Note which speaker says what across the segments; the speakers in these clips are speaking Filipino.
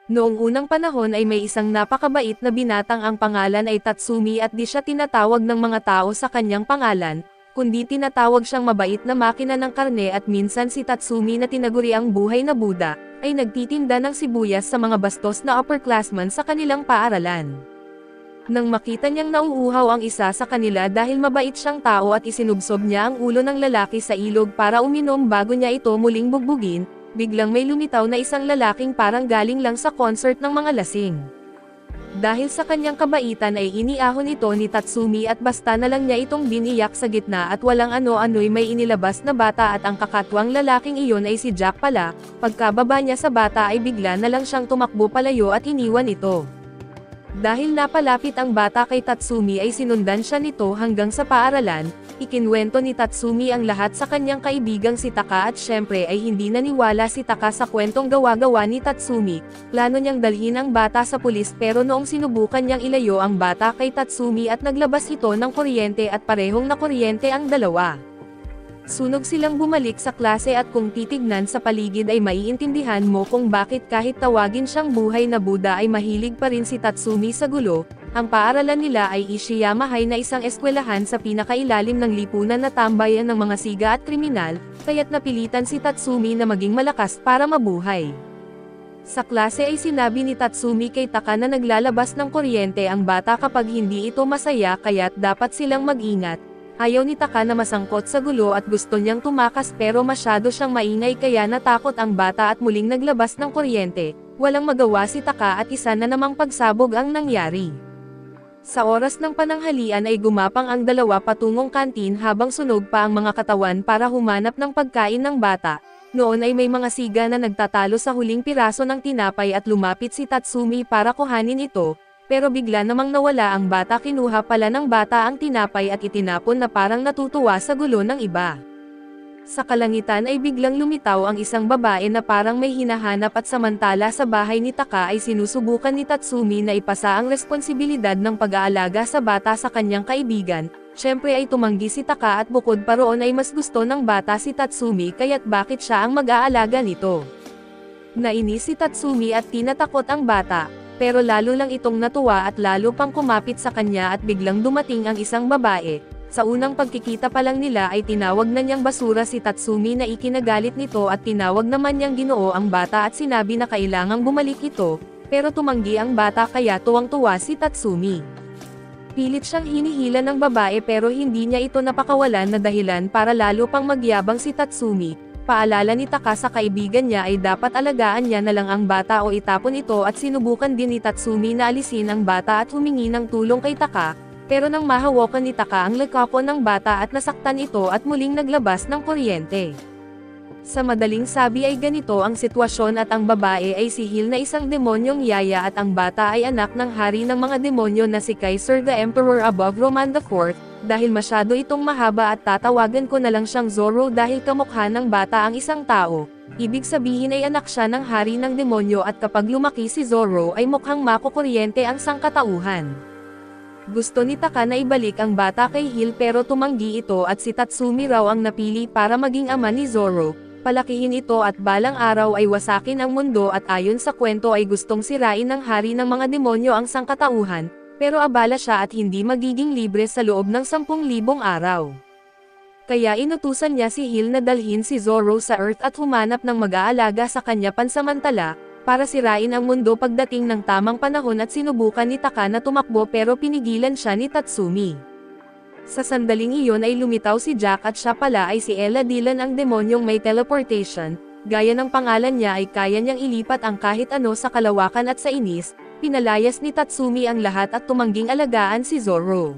Speaker 1: Noong unang panahon ay may isang napakabait na binatang ang pangalan ay Tatsumi at di siya tinatawag ng mga tao sa kanyang pangalan, kundi tinatawag siyang mabait na makina ng karne at minsan si Tatsumi na tinaguriang buhay na Buddha, ay nagtitinda ng sibuyas sa mga bastos na upperclassmen sa kanilang paaralan. Nang makita niyang nauuhaw ang isa sa kanila dahil mabait siyang tao at isinubsob niya ang ulo ng lalaki sa ilog para uminom bago niya ito muling bugbugin, biglang may lumitaw na isang lalaking parang galing lang sa concert ng mga lasing. Dahil sa kanyang kabaitan ay iniahon ito ni Tatsumi at basta na lang niya itong biniyak sa gitna at walang ano-ano'y may inilabas na bata at ang kakatwang lalaking iyon ay si Jack pala. Pagkababa niya sa bata ay bigla na lang siyang tumakbo palayo at iniwan ito. Dahil napalapit ang bata kay Tatsumi ay sinundan siya nito hanggang sa paaralan. Ikinwento ni Tatsumi ang lahat sa kanyang kaibigang si Taka at syempre ay hindi naniwala si Taka sa kwentong gawa-gawa ni Tatsumi. Plano niyang dalhin ang bata sa pulis pero noong sinubukan niyang ilayo ang bata kay Tatsumi at naglabas ito ng kuryente at parehong nakuryente ang dalawa. Sunog silang bumalik sa klase at kung titignan sa paligid ay maiintindihan mo kung bakit kahit tawagin siyang buhay na Buddha ay mahilig pa rin si Tatsumi sa gulo. Ang paaralan nila ay Ishiyama High na isang eskwelahan sa pinakailalim ng lipunan na tambayan ng mga siga at kriminal, kaya't napilitan si Tatsumi na maging malakas para mabuhay. Sa klase ay sinabi ni Tatsumi kay Taka na naglalabas ng kuryente ang bata kapag hindi ito masaya kaya't dapat silang mag-ingat. Ayaw ni Taka na masangkot sa gulo at gusto niyang tumakas pero masyado siyang maingay kaya natakot ang bata at muling naglabas ng kuryente. Walang magawa si Taka at isa na namang pagsabog ang nangyari. Sa oras ng pananghalian ay gumapang ang dalawa patungong kantin habang sunog pa ang mga katawan para humanap ng pagkain ng bata. Noon ay may mga siga na nagtatalo sa huling piraso ng tinapay at lumapit si Tatsumi para kuhanin ito. Pero bigla namang nawala ang bata, kinuha pala ng bata ang tinapay at itinapon na parang natutuwa sa gulo ng iba. Sa kalangitan ay biglang lumitaw ang isang babae na parang may hinahanap at samantala sa bahay ni Taka ay sinusubukan ni Tatsumi na ipasa ang responsibilidad ng pag-aalaga sa bata sa kanyang kaibigan. Syempre ay tumanggi si Taka at bukod pa roon ay mas gusto ng bata si Tatsumi kaya't bakit siya ang mag-aalaga nito. Nainis si Tatsumi at tinatakot ang bata. Pero lalo lang itong natuwa at lalo pang kumapit sa kanya at biglang dumating ang isang babae. Sa unang pagkikita pa lang nila ay tinawag na niyang basura si Tatsumi na ikinagalit nito at tinawag naman niyang Ginoo ang bata at sinabi na kailangang bumalik ito, pero tumanggi ang bata kaya tuwang-tuwa si Tatsumi. Pilit siyang hinihila ng babae pero hindi niya ito napakawalan na dahilan para lalo pang magyabang si Tatsumi. Paalala ni Taka sa kaibigan niya ay dapat alagaan niya na lang ang bata o itapon ito at sinubukan din ni Tatsumi na alisin ang bata at humingi ng tulong kay Taka, pero nang mahawakan ni Taka ang lekapon ng bata at nasaktan ito at muling naglabas ng kuryente. Sa madaling sabi ay ganito ang sitwasyon at ang babae ay si Hil na isang demonyong yaya at ang bata ay anak ng hari ng mga demonyo na si Kaiser the Emperor above Roman IV. Dahil masyado itong mahaba at tatawagan ko na lang siyang Zoro dahil kamukha ng bata ang isang tao, ibig sabihin ay anak siya ng hari ng demonyo at kapag lumaki si Zoro ay mukhang makukuryente ang sangkatauhan. Gusto ni Taka na ibalik ang bata kay Hil pero tumanggi ito at si Tatsumi raw ang napili para maging ama ni Zoro, palakihin ito at balang araw ay wasakin ang mundo at ayon sa kwento ay gustong sirain ng hari ng mga demonyo ang sangkatauhan. Pero abala siya at hindi magiging libre sa loob ng 10,000 araw. Kaya inutusan niya si Hil na dalhin si Zoro sa Earth at humanap ng mag-aalaga sa kanya pansamantala, para sirain ang mundo pagdating ng tamang panahon at sinubukan ni Taka na tumakbo pero pinigilan siya ni Tatsumi. Sa sandaling iyon ay lumitaw si Jack at siya pala ay si Ella Dillon ang demonyong may teleportation, gaya ng pangalan niya ay kaya niyang ilipat ang kahit ano sa kalawakan at sa inis. Pinalayas ni Tatsumi ang lahat at tumangging alagaan si Zoro.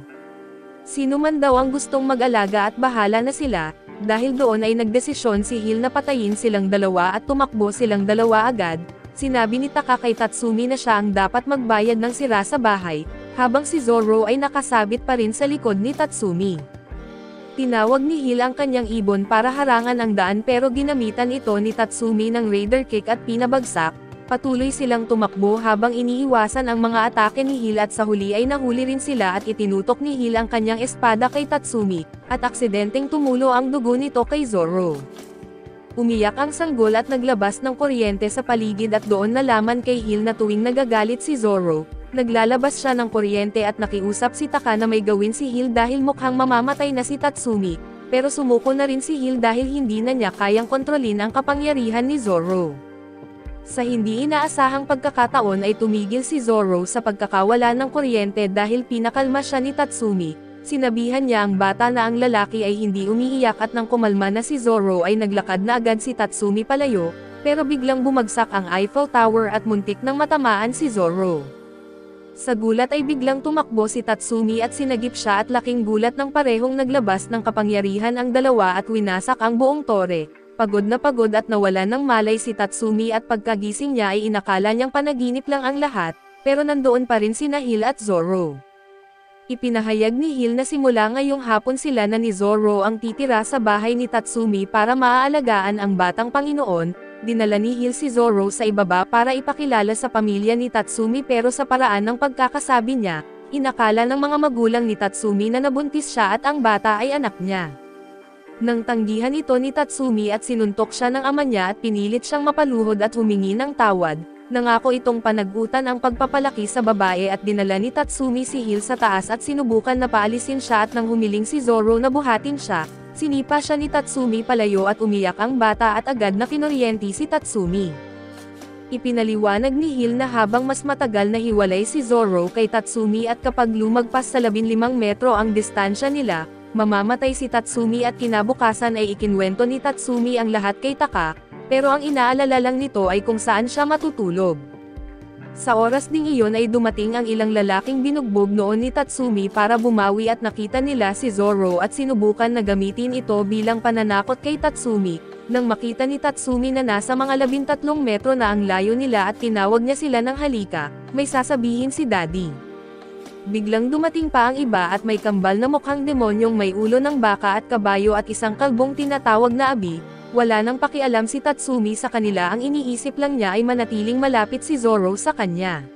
Speaker 1: Sino man daw ang gustong mag-alaga at bahala na sila, dahil doon ay nagdesisyon si Hil na patayin silang dalawa at tumakbo silang dalawa agad. Sinabi ni Taka kay Tatsumi na siya ang dapat magbayad ng sira sa bahay, habang si Zoro ay nakasabit pa rin sa likod ni Tatsumi. Tinawag ni Hil ang kanyang ibon para harangan ang daan pero ginamitan ito ni Tatsumi ng Raider Kick at pinabagsak. Patuloy silang tumakbo habang iniiwasan ang mga atake ni Hil at sa huli ay nahuli rin sila at itinutok ni Hil ang kanyang espada kay Tatsumi, at aksidenteng tumulo ang dugo nito kay Zoro. Umiyak ang sanggol at naglabas ng kuryente sa paligid at doon nalaman kay Hill na tuwing nagagalit si Zoro, naglalabas siya ng kuryente at nakiusap si Taka na may gawin si Hill dahil mukhang mamamatay na si Tatsumi, pero sumuko na rin si Hill dahil hindi na niya kayang kontrolin ang kapangyarihan ni Zoro. Sa hindi inaasahang pagkakataon ay tumigil si Zoro sa pagkakawala ng kuryente dahil pinakalma siya ni Tatsumi. Sinabihan niya ang bata na ang lalaki ay hindi umiiyak at nang kumalma na si Zoro ay naglakad na agad si Tatsumi palayo, pero biglang bumagsak ang Eiffel Tower at muntik nang matamaan si Zoro. Sa gulat ay biglang tumakbo si Tatsumi at sinagip siya at laking gulat ng parehong naglabas ng kapangyarihan ang dalawa at winasak ang buong tore. Pagod na pagod at nawalan ng malay si Tatsumi at pagkagising niya ay inakala niyang panaginip lang ang lahat, pero nandoon pa rin sina Hill at Zoro. Ipinahayag ni Hill na simula ngayong hapon sila na ni Zoro ang titira sa bahay ni Tatsumi para maaalagaan ang batang Panginoon. Dinala ni Hill si Zoro sa ibaba para ipakilala sa pamilya ni Tatsumi pero sa paraan ng pagkakasabi niya, inakala ng mga magulang ni Tatsumi na nabuntis siya at ang bata ay anak niya. Nang tanggihan ito ni Tatsumi at sinuntok siya ng ama niya at pinilit siyang mapaluhod at humingi ng tawad, nangako itong panagutan ang pagpapalaki sa babae at dinala ni Tatsumi si Hill sa taas at sinubukan na paalisin siya at nang humiling si Zoro na buhatin siya, sinipa siya ni Tatsumi palayo at umiyak ang bata at agad na kinuryente si Tatsumi. Ipinaliwanag ni Hill na habang mas matagal na hiwalay si Zoro kay Tatsumi at kapag lumagpas sa 15 metro ang distansya nila, mamamatay si Tatsumi at kinabukasan ay ikinwento ni Tatsumi ang lahat kay Taka, pero ang inaalala lang nito ay kung saan siya matutulog. Sa oras ding iyon ay dumating ang ilang lalaking binugbog noon ni Tatsumi para bumawi at nakita nila si Zoro at sinubukan na gamitin ito bilang pananakot kay Tatsumi. Nang makita ni Tatsumi na nasa mga 13 metro na ang layo nila at tinawag niya sila ng halika, may sasabihin si Daddy. Biglang dumating pa ang iba at may kambal na mukhang demonyong may ulo ng baka at kabayo at isang kalbong tinatawag na Abi. Wala nang pakialam si Tatsumi sa kanila, ang iniisip lang niya ay manatiling malapit si Zoro sa kanya.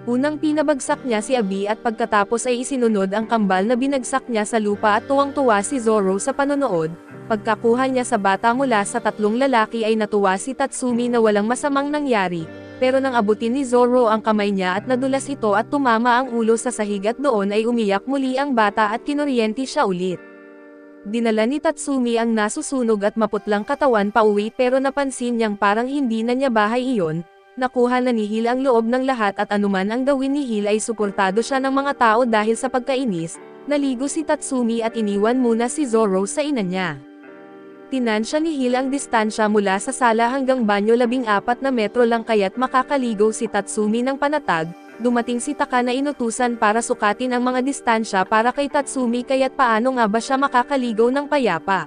Speaker 1: Unang pinabagsak niya si Abi at pagkatapos ay isinunod ang kambal na binagsak niya sa lupa at tuwang-tuwa si Zoro sa panonood. Pagkakuha niya sa bata mula sa 3 lalaki ay natuwa si Tatsumi na walang masamang nangyari, pero nang abutin ni Zoro ang kamay niya at nadulas ito at tumama ang ulo sa sahig at doon ay umiyak muli ang bata at kinuryente siya ulit. Dinala ni Tatsumi ang nasusunog at maputlang katawan pauwi pero napansin niyang parang hindi na niya bahay iyon. Nakuha na ni Hill ang loob ng lahat at anuman ang gawin ni Hill ay suportado siya ng mga tao dahil sa pagkainis. Naligo si Tatsumi at iniwan muna si Zoro sa ina niya. Tinansya ni Hill ang distansya mula sa sala hanggang banyo 14 na metro lang kaya't makakaligo si Tatsumi ng panatag. Dumating si Taka na inutusan para sukatin ang mga distansya para kay Tatsumi kaya't paano nga ba siya makakaligaw ng payapa.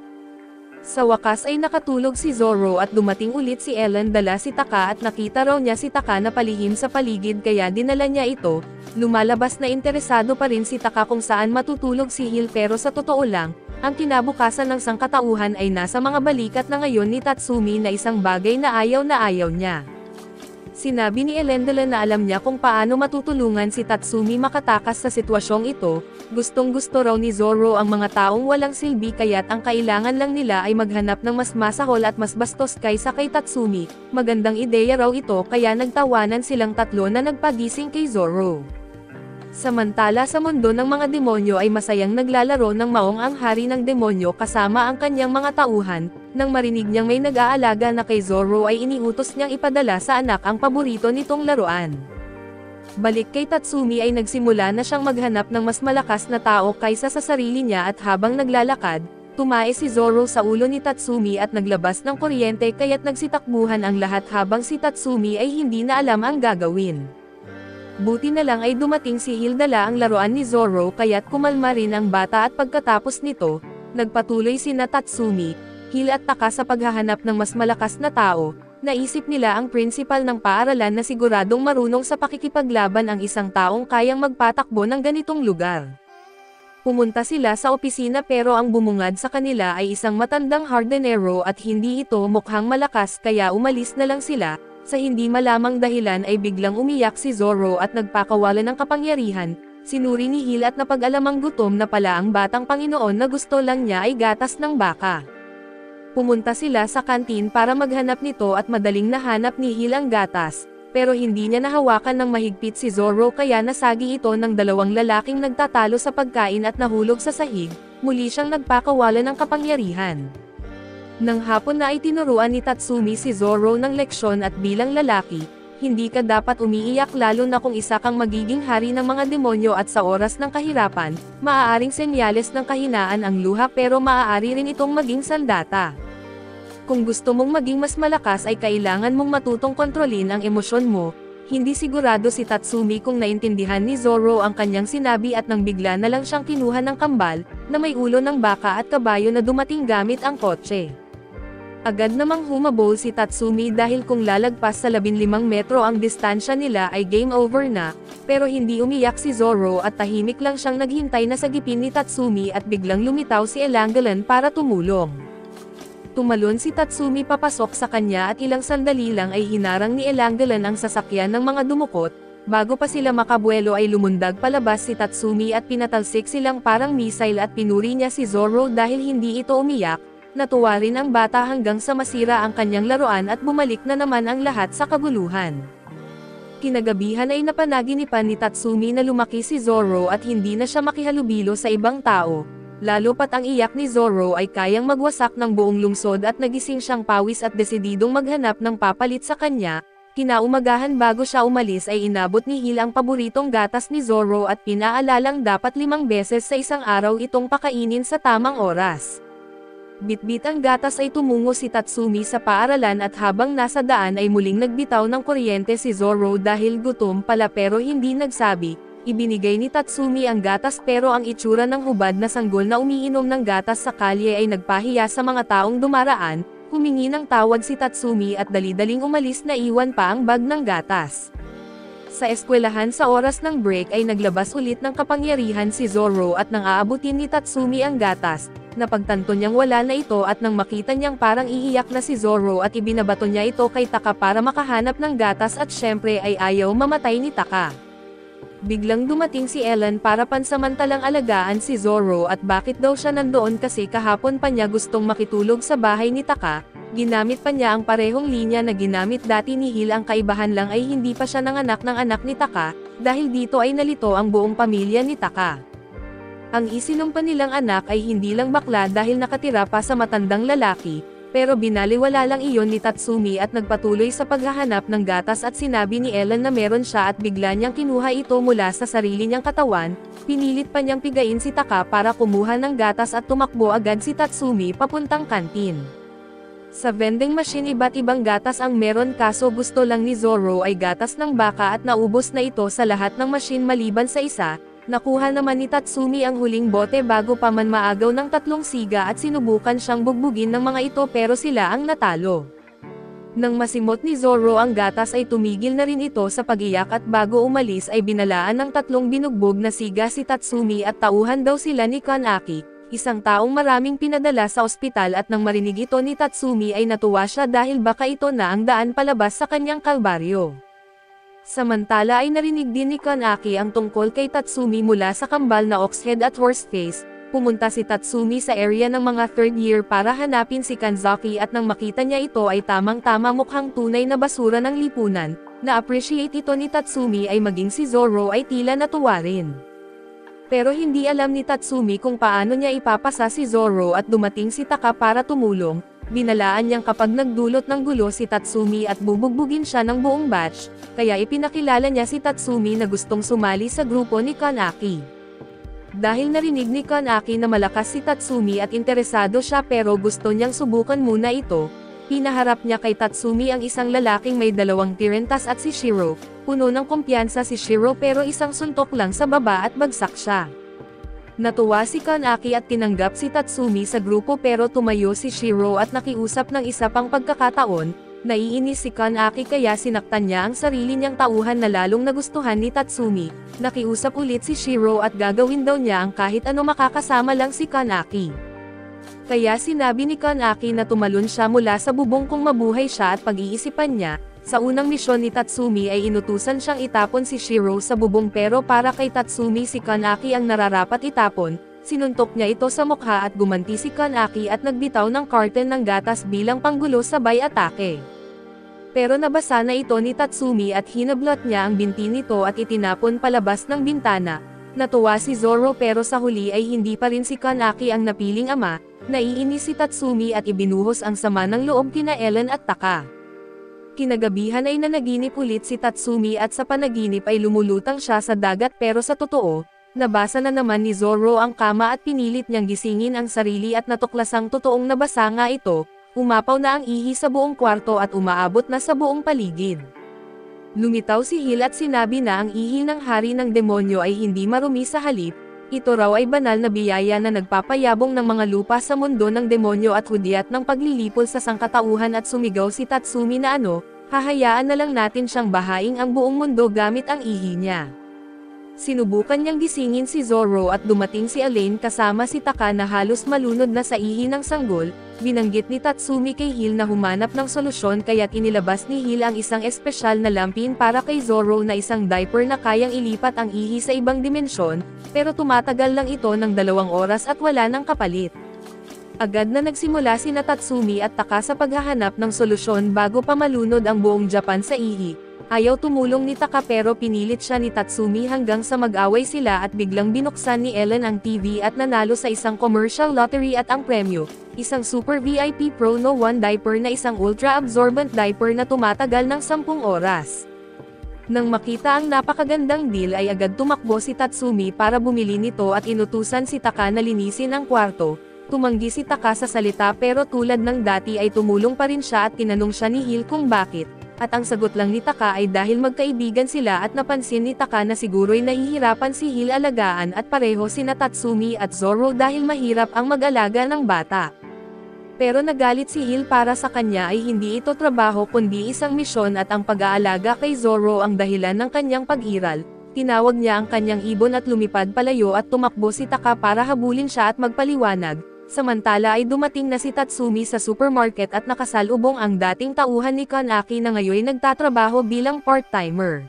Speaker 1: Sa wakas ay nakatulog si Zoro at dumating ulit si Ellen dala si Taka at nakita raw niya si Taka na palihim sa paligid kaya dinala niya ito. Lumalabas na interesado pa rin si Taka kung saan matutulog si Hill pero sa totoo lang, ang kinabukasan ng sangkatauhan ay nasa mga balikat na ngayon ni Tatsumi na isang bagay na ayaw niya. Sinabi ni Elendela na alam niya kung paano matutulungan si Tatsumi makatakas sa sitwasyong ito. Gustong-gusto raw ni Zoro ang mga taong walang silbi kaya't ang kailangan lang nila ay maghanap ng mas masahol at mas bastos kaysa kay Tatsumi. Magandang ideya raw ito kaya nagtawanan silang tatlo na nagpagising kay Zoro. Samantala sa mundo ng mga demonyo ay masayang naglalaro ng maong ang hari ng demonyo kasama ang kanyang mga tauhan. Nang marinig niyang may nag-aalaga na kay Zoro ay iniutos niyang ipadala sa anak ang paborito nitong laruan. Balik kay Tatsumi ay nagsimula na siyang maghanap ng mas malakas na tao kaysa sa sarili niya at habang naglalakad, tumae si Zoro sa ulo ni Tatsumi at naglabas ng kuryente kaya't nagsitakbuhan ang lahat habang si Tatsumi ay hindi na alam ang gagawin. Buti na lang ay dumating si Hill dala ang laruan ni Zoro kaya't kumalma rin ang bata at pagkatapos nito, nagpatuloy sina Tatsumi, Hill at Taka sa paghahanap ng mas malakas na tao. Naisip nila ang principal ng paaralan na siguradong marunong sa pakikipaglaban ang isang taong kayang magpatakbo ng ganitong lugar. Pumunta sila sa opisina pero ang bumungad sa kanila ay isang matandang hardinero at hindi ito mukhang malakas kaya umalis na lang sila. Sa hindi malamang dahilan ay biglang umiyak si Zoro at nagpakawalan ng kapangyarihan. Sinuri ni Hill at napag-alamang gutom na pala ang batang Panginoon na gusto lang niya ay gatas ng baka. Pumunta sila sa kantin para maghanap nito at madaling nahanap ni Hill ang gatas, pero hindi niya nahawakan ng mahigpit si Zoro kaya nasagi ito ng dalawang lalaking nagtatalo sa pagkain at nahulog sa sahig, muli siyang nagpakawala ng kapangyarihan. Nang hapon na ay tinuruan ni Tatsumi si Zoro ng leksyon at bilang lalaki, hindi ka dapat umiiyak lalo na kung isa kang magiging hari ng mga demonyo at sa oras ng kahirapan, maaaring senyales ng kahinaan ang luha pero maaari rin itong maging sandata. Kung gusto mong maging mas malakas ay kailangan mong matutong kontrolin ang emosyon mo. Hindi sigurado si Tatsumi kung naintindihan ni Zoro ang kanyang sinabi at nang bigla na lang siyang kinuha ng kambal, na may ulo ng baka at kabayo na dumating gamit ang kotse. Agad namang humabol si Tatsumi dahil kung lalagpas sa 15 metro ang distansya nila ay game over na, pero hindi umiyak si Zoro at tahimik lang siyang naghintay na sagipin ni Tatsumi at biglang lumitaw si Elangalan para tumulong. Tumalon si Tatsumi papasok sa kanya at ilang sandali lang ay hinarang ni Elangalan ang sasakyan ng mga dumukot, bago pa sila makabuelo ay lumundag palabas si Tatsumi at pinatalsik silang parang missile at pinuri niya si Zoro dahil hindi ito umiyak. Natuwa rin ang bata hanggang sa masira ang kanyang laruan at bumalik na naman ang lahat sa kaguluhan. Kinagabihan ay napanaginipan ni Tatsumi na lumaki si Zoro at hindi na siya makihalubilo sa ibang tao. Lalo pat ang iyak ni Zoro ay kayang magwasak ng buong lungsod at nagising siyang pawis at desididong maghanap ng papalit sa kanya. Kinaumagahan bago siya umalis ay inabot ni Hill ang paboritong gatas ni Zoro at pinaalalang dapat 5 beses sa isang araw itong pakainin sa tamang oras. Bitbit ang gatas ay tumungo si Tatsumi sa paaralan at habang nasa daan ay muling nagbitaw ng kuryente si Zoro dahil gutom pala pero hindi nagsabi. Ibinigay ni Tatsumi ang gatas pero ang itsura ng hubad na sanggol na umiinom ng gatas sa kalye ay nagpahiya sa mga taong dumaraan, humingi ng tawad si Tatsumi at dali-daling umalis na iwan pa ang bag ng gatas. Sa eskwelahan sa oras ng break ay naglabas ulit ng kapangyarihan si Zoro at nang aabutin ni Tatsumi ang gatas, napagtanto niyang wala na ito at nang makita niyang parang iiyak na si Zoro at ibinabato niya ito kay Taka para makahanap ng gatas at syempre ay ayaw mamatay ni Taka. Biglang dumating si Ellen para pansamantalang alagaan si Zoro at bakit daw siya nandoon kasi kahapon pa niya gustong makitulog sa bahay ni Taka, ginamit pa niya ang parehong linya na ginamit dati ni Hill ang kaibahan lang ay hindi pa siya nanganak ng anak ni Taka, dahil dito ay nalito ang buong pamilya ni Taka. Ang isinumpa nilang anak ay hindi lang bakla dahil nakatira pa sa matandang lalaki, pero binaliwala lang iyon ni Tatsumi at nagpatuloy sa paghahanap ng gatas at sinabi ni Ellen na meron siya at bigla niyang kinuha ito mula sa sarili niyang katawan, pinilit pa niyang pigain si Taka para kumuha ng gatas at tumakbo agad si Tatsumi papuntang kantin. Sa vending machine iba't ibang gatas ang meron kaso gusto lang ni Zoro ay gatas ng baka at naubos na ito sa lahat ng machine maliban sa isa. Nakuha naman ni Tatsumi ang huling bote bago pa man maagaw ng 3 siga at sinubukan siyang bugbugin ng mga ito pero sila ang natalo. Nang masimot ni Zoro ang gatas ay tumigil na rin ito sa pag-iyak at bago umalis ay binalaan ng 3 binugbog na siga si Tatsumi at tauhan daw sila ni Kanaki, isang taong maraming pinadala sa ospital at nang marinig ito ni Tatsumi ay natuwa siya dahil baka ito na ang daan palabas sa kanyang kalbaryo. Samantala ay narinig din ni Kanaki ang tungkol kay Tatsumi mula sa kambal na Oxhead at Horseface. Pumunta si Tatsumi sa area ng mga 3rd year para hanapin si Kanzaki at nang makita niya ito ay tamang-tama mukhang tunay na basura ng lipunan. Na-appreciate ito ni Tatsumi ay maging si Zoro ay tila natuwa rin. Pero hindi alam ni Tatsumi kung paano niya ipapasa si Zoro at dumating si Taka para tumulong. Binalaan niyang kapag nagdulot ng gulo si Tatsumi at bubugbugin siya ng buong batch, kaya ipinakilala niya si Tatsumi na gustong sumali sa grupo ni Kanaki. Dahil narinig ni Kanaki na malakas si Tatsumi at interesado siya pero gusto niyang subukan muna ito, pinaharap niya kay Tatsumi ang isang lalaking may 2 tirentas at si Shiro, puno ng kumpiyansa si Shiro pero isang suntok lang sa baba at bagsak siya. Natuwa si Kanaki at tinanggap si Tatsumi sa grupo pero tumayo si Shiro at nakiusap ng isa pang pagkakataon. Naiinis si Kanaki kaya sinaktan niya ang sarili niyang tauhan na lalong nagustuhan ni Tatsumi. Nakiusap ulit si Shiro at gagawin daw niya ang kahit ano makakasama lang si Kanaki. Kaya sinabi ni Kanaki na tumalon siya mula sa bubong kung mabuhay siya at pag-iisipan niya. Sa unang misyon ni Tatsumi ay inutusan siyang itapon si Shiro sa bubong pero para kay Tatsumi si Kanaki ang nararapat itapon, sinuntok niya ito sa mukha at gumanti si Kanaki at nagbitaw ng carton ng gatas bilang panggulo sabay atake. Pero nabasa na ito ni Tatsumi at hinablot niya ang binti nito at itinapon palabas ng bintana. Natuwa si Zoro pero sa huli ay hindi pa rin si Kanaki ang napiling ama. Naiinis si Tatsumi at ibinuhos ang sama ng loob kina Ellen at Taka. Kinagabihan ay nanaginip ulit si Tatsumi at sa panaginip ay lumulutang siya sa dagat pero sa totoo, nabasa na naman ni Zoro ang kama at pinilit niyang gisingin ang sarili at natuklasang totoong nabasa nga ito, umapaw na ang ihi sa buong kwarto at umaabot na sa buong paligid. Lumitaw si Hill at sinabi na ang ihi ng hari ng demonyo ay hindi marumi sa halip, ito raw ay banal na biyaya na nagpapayabong ng mga lupa sa mundo ng demonyo at hudyat ng paglilipol sa sangkatauhan at sumigaw si Tatsumi na hahayaan na lang natin siyang bahaing ang buong mundo gamit ang ihi niya. Sinubukan niyang gisingin si Zoro at dumating si Elaine kasama si Taka na halos malunod na sa ihi ng sanggol. Binanggit ni Tatsumi kay Hill na humanap ng solusyon kaya't inilabas ni Hill ang isang espesyal na lampin para kay Zoro na isang diaper na kayang ilipat ang ihi sa ibang dimensyon, pero tumatagal lang ito ng 2 oras at wala nang kapalit. Agad na nagsimula sina Tatsumi at Taka sa paghahanap ng solusyon bago pa malunod ang buong Japan sa ihi. Ayaw tumulong ni Taka pero pinilit siya ni Tatsumi hanggang sa mag-away sila at biglang binuksan ni Ellen ang TV at nanalo sa isang commercial lottery at ang premyo, isang Super VIP Pro No 1 diaper na isang ultra-absorbent diaper na tumatagal ng 10 oras. Nang makita ang napakagandang deal ay agad tumakbo si Tatsumi para bumili nito at inutusan si Taka na linisin ang kwarto. Tumanggi si Taka sa salita pero tulad ng dati ay tumulong pa rin siya at tinanong siya ni Hill kung bakit. At ang sagot lang ni Taka ay dahil magkaibigan sila at napansin ni Taka na siguro'y nahihirapan si Hill alagaan at pareho sina Tatsumi at Zoro dahil mahirap ang mag-alaga ng bata. Pero nagalit si Hill para sa kanya ay hindi ito trabaho kundi isang misyon at ang pag-aalaga kay Zoro ang dahilan ng kanyang pag-iral. Tinawag niya ang kanyang ibon at lumipad palayo at tumakbo si Taka para habulin siya at magpaliwanag. Samantala ay dumating na si Tatsumi sa supermarket at nakasalubong ang dating tauhan ni Kanaki na ngayon nagtatrabaho bilang part-timer.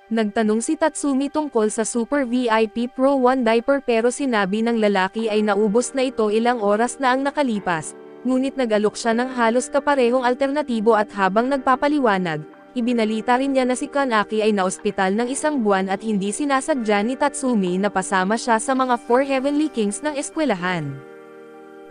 Speaker 1: Nagtanong si Tatsumi tungkol sa Super VIP Pro 1 diaper pero sinabi ng lalaki ay naubos na ito ilang oras na ang nakalipas, ngunit nag-alok siya ng halos kaparehong alternatibo at habang nagpapaliwanag, ibinalita rin niya na si Kanaki ay naospital ng 1 buwan at hindi sinasadya ni Tatsumi na pasama siya sa mga 4 Heavenly Kings ng eskwelahan.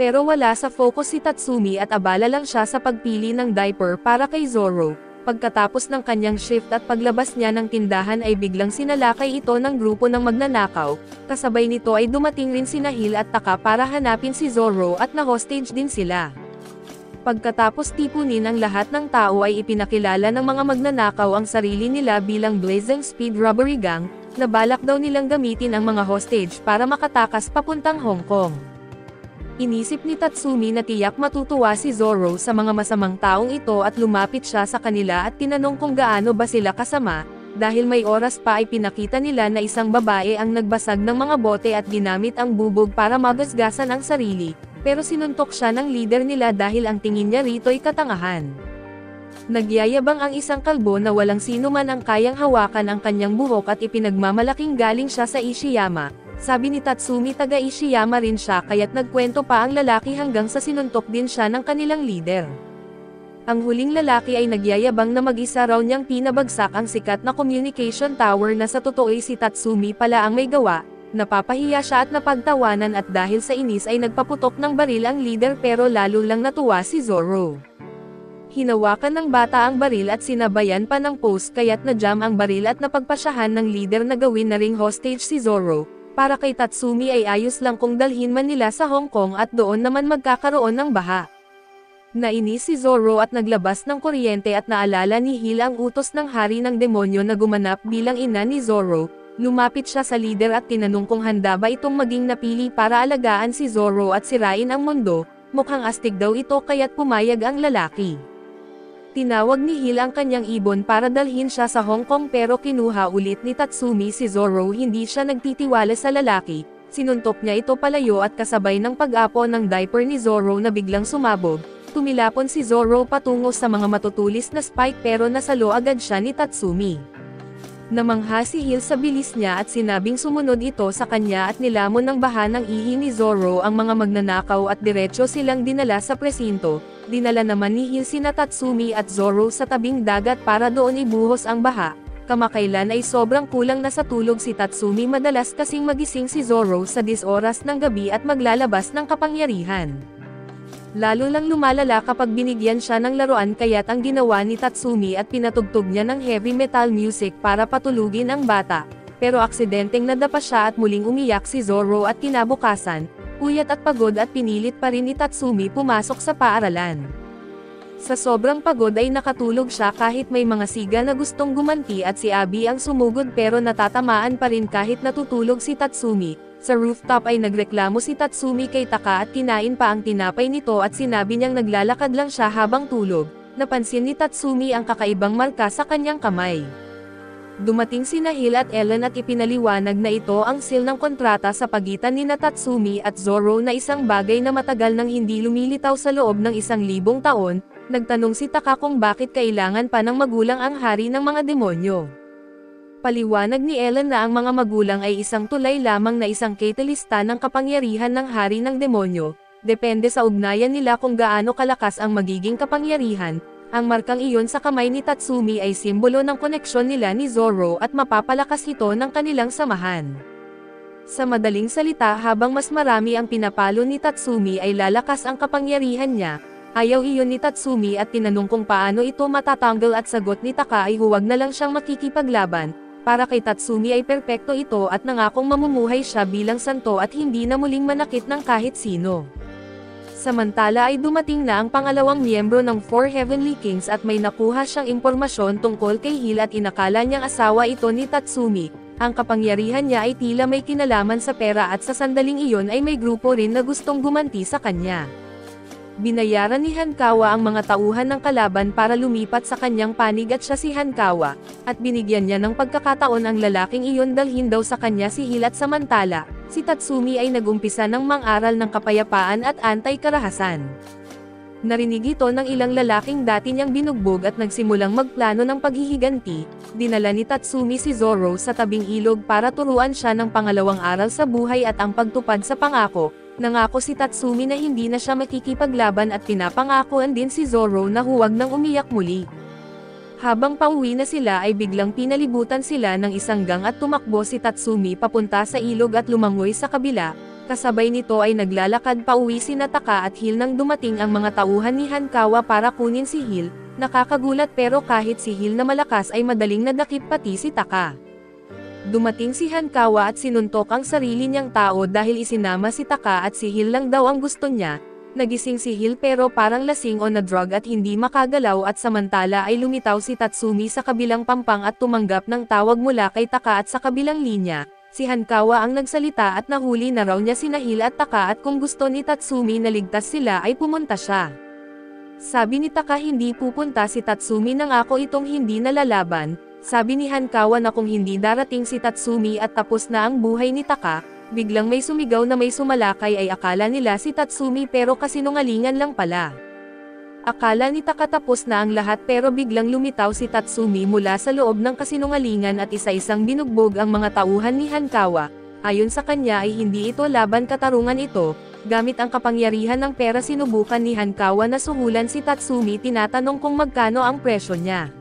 Speaker 1: Pero wala sa focus si Tatsumi at abala lang siya sa pagpili ng diaper para kay Zoro. Pagkatapos ng kanyang shift at paglabas niya ng tindahan ay biglang sinalakay ito ng grupo ng magnanakaw, kasabay nito ay dumating rin sina Hill at Taka para hanapin si Zoro at na-hostage din sila. Pagkatapos tipunin ang lahat ng tao ay ipinakilala ng mga magnanakaw ang sarili nila bilang Blazing Speed Robbery Gang, na balak daw nilang gamitin ang mga hostage para makatakas papuntang Hong Kong. Inisip ni Tatsumi na tiyak matutuwa si Zoro sa mga masamang taong ito at lumapit siya sa kanila at tinanong kung gaano ba sila kasama, dahil may oras pa ay pinakita nila na isang babae ang nagbasag ng mga bote at ginamit ang bubog para magasgasan ang sarili, pero sinuntok siya ng leader nila dahil ang tingin niya rito'y katangahan. Nagyayabang ang isang kalbo na walang sino man ang kayang hawakan ang kanyang buhok at ipinagmamalaking galing siya sa Ishiyama. Sabi ni Tatsumi taga Ishiyama rin siya kaya't nagkwento pa ang lalaki hanggang sa sinuntok din siya ng kanilang leader. Ang huling lalaki ay nagyayabang na mag-isa raw niyang pinabagsak ang sikat na communication tower na sa totoo ay si Tatsumi pala ang may gawa, napapahiya siya at napagtawanan at dahil sa inis ay nagpaputok ng baril ang leader pero lalo lang natuwa si Zoro. Hinawakan ng bata ang baril at sinabayan pa ng post kaya't na-jam ang baril at napagpasyahan ng leader na gawin na ring hostage si Zoro. Para kay Tatsumi ay ayos lang kung dalhin man nila sa Hong Kong at doon naman magkakaroon ng baha. Nainis si Zoro at naglabas ng kuryente at naalala ni Hill ang utos ng hari ng demonyo na gumanap bilang ina ni Zoro. Lumapit siya sa leader at tinanong kung handa ba itong maging napili para alagaan si Zoro at sirain ang mundo. Mukhang astig daw ito kaya't pumayag ang lalaki. Tinawag ni Hill ang kanyang ibon para dalhin siya sa Hong Kong pero kinuha ulit ni Tatsumi si Zoro. Hindi siya nagtitiwala sa lalaki, sinuntok niya ito palayo at kasabay ng pag-apo ng diaper ni Zoro na biglang sumabog, tumilapon si Zoro patungo sa mga matutulis na spike pero nasalo agad siya ni Tatsumi. Namangha si Hill sa bilis niya at sinabing sumunod ito sa kanya at nilamon ng baha ng ihi ni Zoro ang mga magnanakaw at diretso silang dinala sa presinto. Dinala naman ni Hill sina Tatsumi at Zoro sa tabing dagat para doon ibuhos ang baha. Kamakailan ay sobrang kulang na sa tulog si Tatsumi, madalas kasing magising si Zoro sa 10 oras ng gabi at maglalabas ng kapangyarihan. Lalo lang lumalala kapag binigyan siya ng laruan, kaya't ang ginawa ni Tatsumi at pinatugtog niya ng heavy metal music para patulugin ang bata. Pero aksidenteng nadapa siya at muling umiyak si Zoro at kinabukasan, puyat at pagod at pinilit pa rin ni Tatsumi pumasok sa paaralan. Sa sobrang pagod ay nakatulog siya kahit may mga siga na gustong gumanti at si Abi ang sumugod pero natatamaan pa rin kahit natutulog si Tatsumi. Sa rooftop ay nagreklamo si Tatsumi kay Taka at kinain pa ang tinapay nito at sinabi niyang naglalakad lang siya habang tulog. Napansin ni Tatsumi ang kakaibang marka sa kanyang kamay. Dumating sina Hill at Ellen at ipinaliwanag na ito ang seal ng kontrata sa pagitan ni Tatsumi at Zoro na isang bagay na matagal nang hindi lumilitaw sa loob ng 1,000 taon. Nagtanong si Taka kung bakit kailangan pa ng magulang ang hari ng mga demonyo. Paliwanag ni Ellen na ang mga magulang ay isang tulay lamang na isang catalysta ng kapangyarihan ng hari ng demonyo. Depende sa ugnayan nila kung gaano kalakas ang magiging kapangyarihan. Ang markang iyon sa kamay ni Tatsumi ay simbolo ng koneksyon nila ni Zoro at mapapalakas ito ng kanilang samahan. Sa madaling salita, habang mas marami ang pinapalo ni Tatsumi ay lalakas ang kapangyarihan niya. Ayaw iyon ni Tatsumi at tinanong kung paano ito matatanggal at sagot ni Taka ay huwag na lang siyang makikipaglaban. Para kay Tatsumi ay perpekto ito at nangakong mamumuhay siya bilang santo at hindi na muling manakit ng kahit sino. Samantala ay dumating na ang pangalawang miyembro ng Four Heavenly Kings at may nakuha siyang impormasyon tungkol kay Hill at inakala niyang asawa ito ni Tatsumi. Ang kapangyarihan niya ay tila may kinalaman sa pera at sa sandaling iyon ay may grupo rin na gustong gumanti sa kanya. Binayaran ni Hankawa ang mga tauhan ng kalaban para lumipat sa kanyang panig at siya si Hankawa, at binigyan niya ng pagkakataon ang lalaking iyon dalhin daw sa kanya si Hill at samantala, si Tatsumi ay nagumpisa ng mang-aral ng kapayapaan at anti-karahasan. Narinig ito ng ilang lalaking dati niyang binugbog at nagsimulang magplano ng paghihiganti. Dinala ni Tatsumi si Zoro sa tabing ilog para turuan siya ng pangalawang aral sa buhay at ang pagtupad sa pangako. Nangako si Tatsumi na hindi na siya makikipaglaban at pinapangakoan din si Zoro na huwag nang umiyak muli. Habang pauwi na sila ay biglang pinalibutan sila ng isang gang at tumakbo si Tatsumi papunta sa ilog at lumangoy sa kabila. Kasabay nito ay naglalakad pauwi sina Taka at Hill nang dumating ang mga tauhan ni Hankawa para kunin si Hill. Nakakagulat pero kahit si Hill na malakas ay madaling nadakip pati si Taka. Dumating si Hankawa at sinuntok ang sarili niyang tao dahil isinama si Taka at si Hill lang daw ang gusto niya. Nagising si Hill pero parang lasing o na-drug at hindi makagalaw at samantala ay lumitaw si Tatsumi sa kabilang pampang at tumanggap ng tawag mula kay Taka at sa kabilang linya. Si Hankawa ang nagsalita at nahuli na raw niya sina Hill at Taka at kung gusto ni Tatsumi na ligtas sila ay pumunta siya. Sabi ni Taka hindi pupunta si Tatsumi, nangako itong hindi nalalaban. Sabi ni Hankawa na kung hindi darating si Tatsumi at tapos na ang buhay ni Taka, biglang may sumigaw na may sumalakay ay akala nila si Tatsumi pero kasinungalingan lang pala. Akala ni Taka tapos na ang lahat pero biglang lumitaw si Tatsumi mula sa loob ng kasinungalingan at isa-isang binugbog ang mga tauhan ni Hankawa. Ayon sa kanya ay hindi ito laban katarungan ito. Gamit ang kapangyarihan ng pera sinubukan ni Hankawa na suhulan si Tatsumi, tinatanong kung magkano ang presyo niya.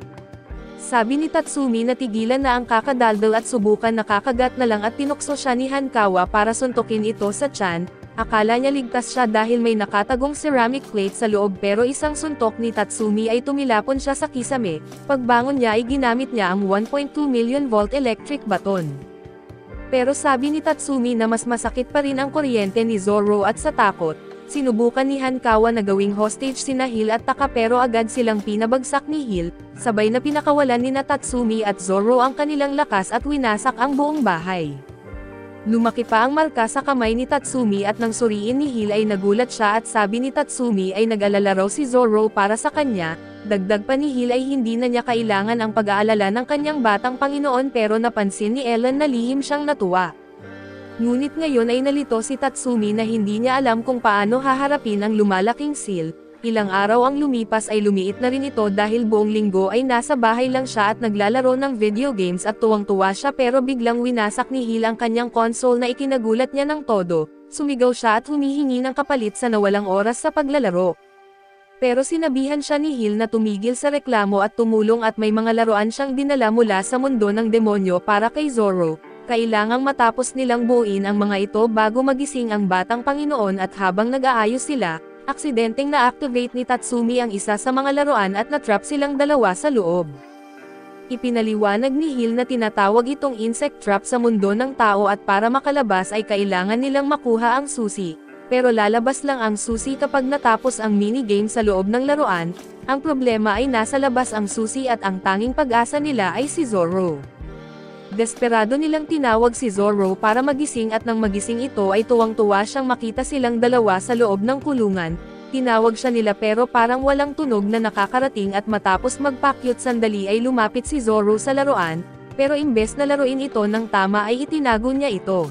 Speaker 1: Sabi ni Tatsumi na tigilan na ang kakadaldal at subukan na kakagat na lang at tinukso siya ni Hankawa para suntukin ito sa tiyan. Akala niya ligtas siya dahil may nakatagong ceramic plate sa loob pero isang suntok ni Tatsumi ay tumilapon siya sa kisame. Pagbangon niya ay ginamit niya ang 1.2 million volt electric baton. Pero sabi ni Tatsumi na mas masakit pa rin ang kuryente ni Zoro at sa takot, sinubukan ni Hankawa na gawing hostage sina Hill at Taka pero agad silang pinabagsak ni Hill, sabay na pinakawalan ni Tatsumi at Zoro ang kanilang lakas at winasak ang buong bahay. Lumaki pa ang marka sa kamay ni Tatsumi at nang suriin ni Hill ay nagulat siya at sabi ni Tatsumi ay nag-alala raw si Zoro para sa kanya. Dagdag pa ni Hill ay hindi na niya kailangan ang pag-aalala ng kanyang batang Panginoon pero napansin ni Ellen na lihim siyang natuwa. Ngunit ngayon ay nalito si Tatsumi na hindi niya alam kung paano haharapin ang lumalaking seal. Ilang araw ang lumipas ay lumiit na rin ito dahil buong linggo ay nasa bahay lang siya at naglalaro ng video games at tuwang-tuwa siya pero biglang winasak ni Hill ang kanyang console na ikinagulat niya ng todo, sumigaw siya at humihingi ng kapalit sa nawalang oras sa paglalaro. Pero sinabihan siya ni Hill na tumigil sa reklamo at tumulong at may mga laruan siyang dinala mula sa mundo ng demonyo para kay Zoro. Kailangang matapos nilang buuin ang mga ito bago magising ang batang Panginoon at habang nag-aayos sila, aksidenteng na-activate ni Tatsumi ang isa sa mga laruan at na-trap silang dalawa sa loob. Ipinaliwanag ni Hill na tinatawag itong insect trap sa mundo ng tao at para makalabas ay kailangan nilang makuha ang susi. Pero lalabas lang ang susi kapag natapos ang minigame sa loob ng laruan. Ang problema ay nasa labas ang susi at ang tanging pag-asa nila ay si Zoro. Desperado nilang tinawag si Zoro para magising at nang magising ito ay tuwang-tuwa siyang makita silang dalawa sa loob ng kulungan. Tinawag siya nila pero parang walang tunog na nakakarating at matapos magpakyut sandali ay lumapit si Zoro sa laruan, pero imbes na laruin ito ng tama ay itinago niya ito.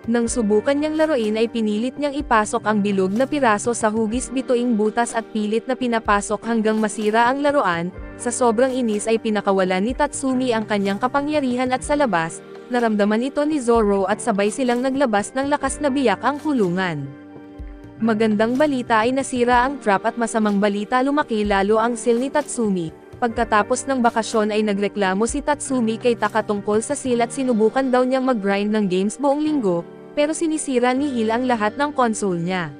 Speaker 1: Nang subukan niyang laruin ay pinilit niyang ipasok ang bilog na piraso sa hugis bituing butas at pilit na pinapasok hanggang masira ang laruan. Sa sobrang inis ay pinakawalan ni Tatsumi ang kanyang kapangyarihan at sa labas, naramdaman ito ni Zoro at sabay silang naglabas ng lakas na biyak ang kulungan. Magandang balita ay nasira ang trap at masamang balita lumaki lalo ang seal ni Tatsumi. Pagkatapos ng bakasyon ay nagreklamo si Tatsumi kay Taka tungkol sa seal at sinubukan daw niyang mag-grind ng games buong linggo, pero sinisira ni Hill ang lahat ng console niya.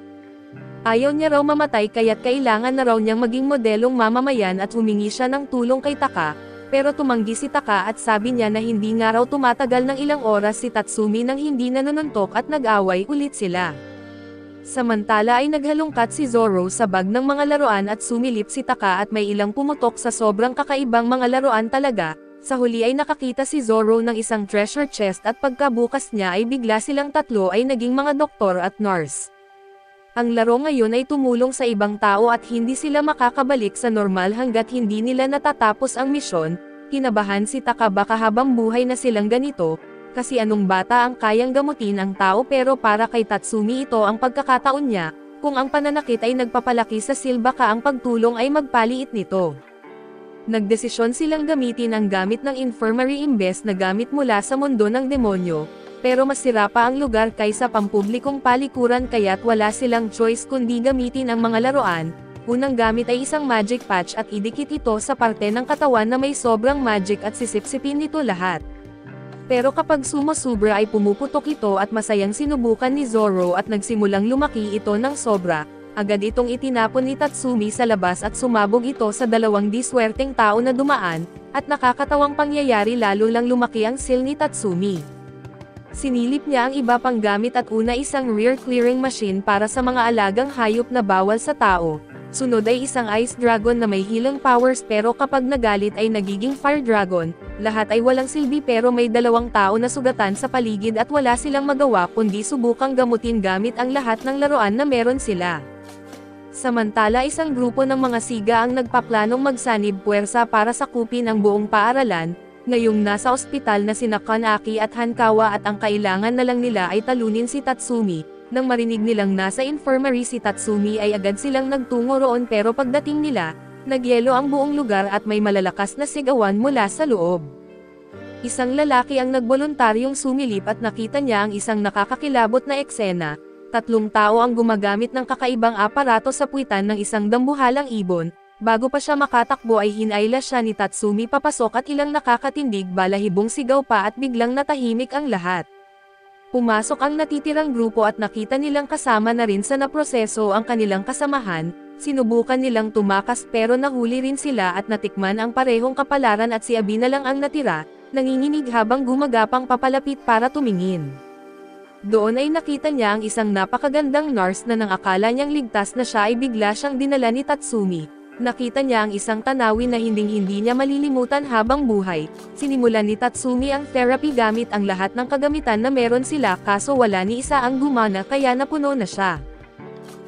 Speaker 1: Ayaw niya raw mamatay kaya't kailangan na raw niyang maging modelong mamamayan at humingi siya ng tulong kay Taka, pero tumanggi si Taka at sabi niya na hindi nga raw tumatagal ng ilang oras si Tatsumi nang hindi nanununtok at nag-away ulit sila. Samantala ay naghalungkat si Zoro sa bag ng mga laruan at sumilip si Taka at may ilang pumutok sa sobrang kakaibang mga laruan talaga. Sa huli ay nakakita si Zoro ng isang treasure chest at pagkabukas niya ay bigla silang tatlo ay naging mga doktor at nurse. Ang laro ngayon ay tumulong sa ibang tao at hindi sila makakabalik sa normal hanggat hindi nila natatapos ang misyon. Kinabahan si Taka baka habang buhay na silang ganito, kasi anong bata ang kayang gamutin ang tao pero para kay Tatsumi ito ang pagkakataon niya, kung ang pananakit ay nagpapalaki sa seal baka ang pagtulong ay magpaliit nito. Nagdesisyon silang gamitin ang gamit ng infirmary imbes na gamit mula sa mundo ng demonyo, pero masira pa ang lugar kaysa pampublikong palikuran kaya't wala silang choice kundi gamitin ang mga laruan. Unang gamit ay isang magic patch at idikit ito sa parte ng katawan na may sobrang magic at sisipsipin nito lahat. Pero kapag sumosobra ay pumuputok ito at masayang sinubukan ni Zoro at nagsimulang lumaki ito ng sobra, agad itong itinapon ni Tatsumi sa labas at sumabog ito sa dalawang diswerteng tao na dumaan, at nakakatawang pangyayari lalo lang lumaki ang seal ni Tatsumi. Sinilip niya ang iba pang gamit at una isang rear clearing machine para sa mga alagang hayop na bawal sa tao. Sunod ay isang ice dragon na may healing powers pero kapag nagalit ay nagiging fire dragon. Lahat ay walang silbi pero may dalawang tao na sugatan sa paligid at wala silang magawa kundi subukang gamutin gamit ang lahat ng laruan na meron sila. Samantala isang grupo ng mga siga ang nagpaplanong magsanib puwersa para sakupin ang buong paaralan. Ngayong nasa ospital na sina Kanaki at Hankawa at ang kailangan na lang nila ay talunin si Tatsumi. Nang marinig nilang nasa infirmary si Tatsumi ay agad silang nagtungo roon pero pagdating nila, nagyelo ang buong lugar at may malalakas na sigawan mula sa loob. Isang lalaki ang nagboluntaryong sumilip at nakita niya ang isang nakakakilabot na eksena. Tatlong tao ang gumagamit ng kakaibang aparato sa puwitan ng isang dambuhalang ibon. Bago pa siya makatakbo ay hinayla siya ni Tatsumi papasok at ilang nakakatindig balahibong sigaw pa at biglang natahimik ang lahat. Pumasok ang natitirang grupo at nakita nilang kasama na rin sa naproseso ang kanilang kasamahan, sinubukan nilang tumakas pero nahuli rin sila at natikman ang parehong kapalaran at si Abi na lang ang natira, nanginginig habang gumagapang papalapit para tumingin. Doon ay nakita niya ang isang napakagandang nurse na nang akala niyang ligtas na siya ay bigla siyang dinala ni Tatsumi. Nakita niya ang isang tanawin na hinding-hindi niya malilimutan habang buhay. Sinimulan ni Tatsumi ang therapy gamit ang lahat ng kagamitan na meron sila kaso wala ni isa ang gumana kaya napuno na siya.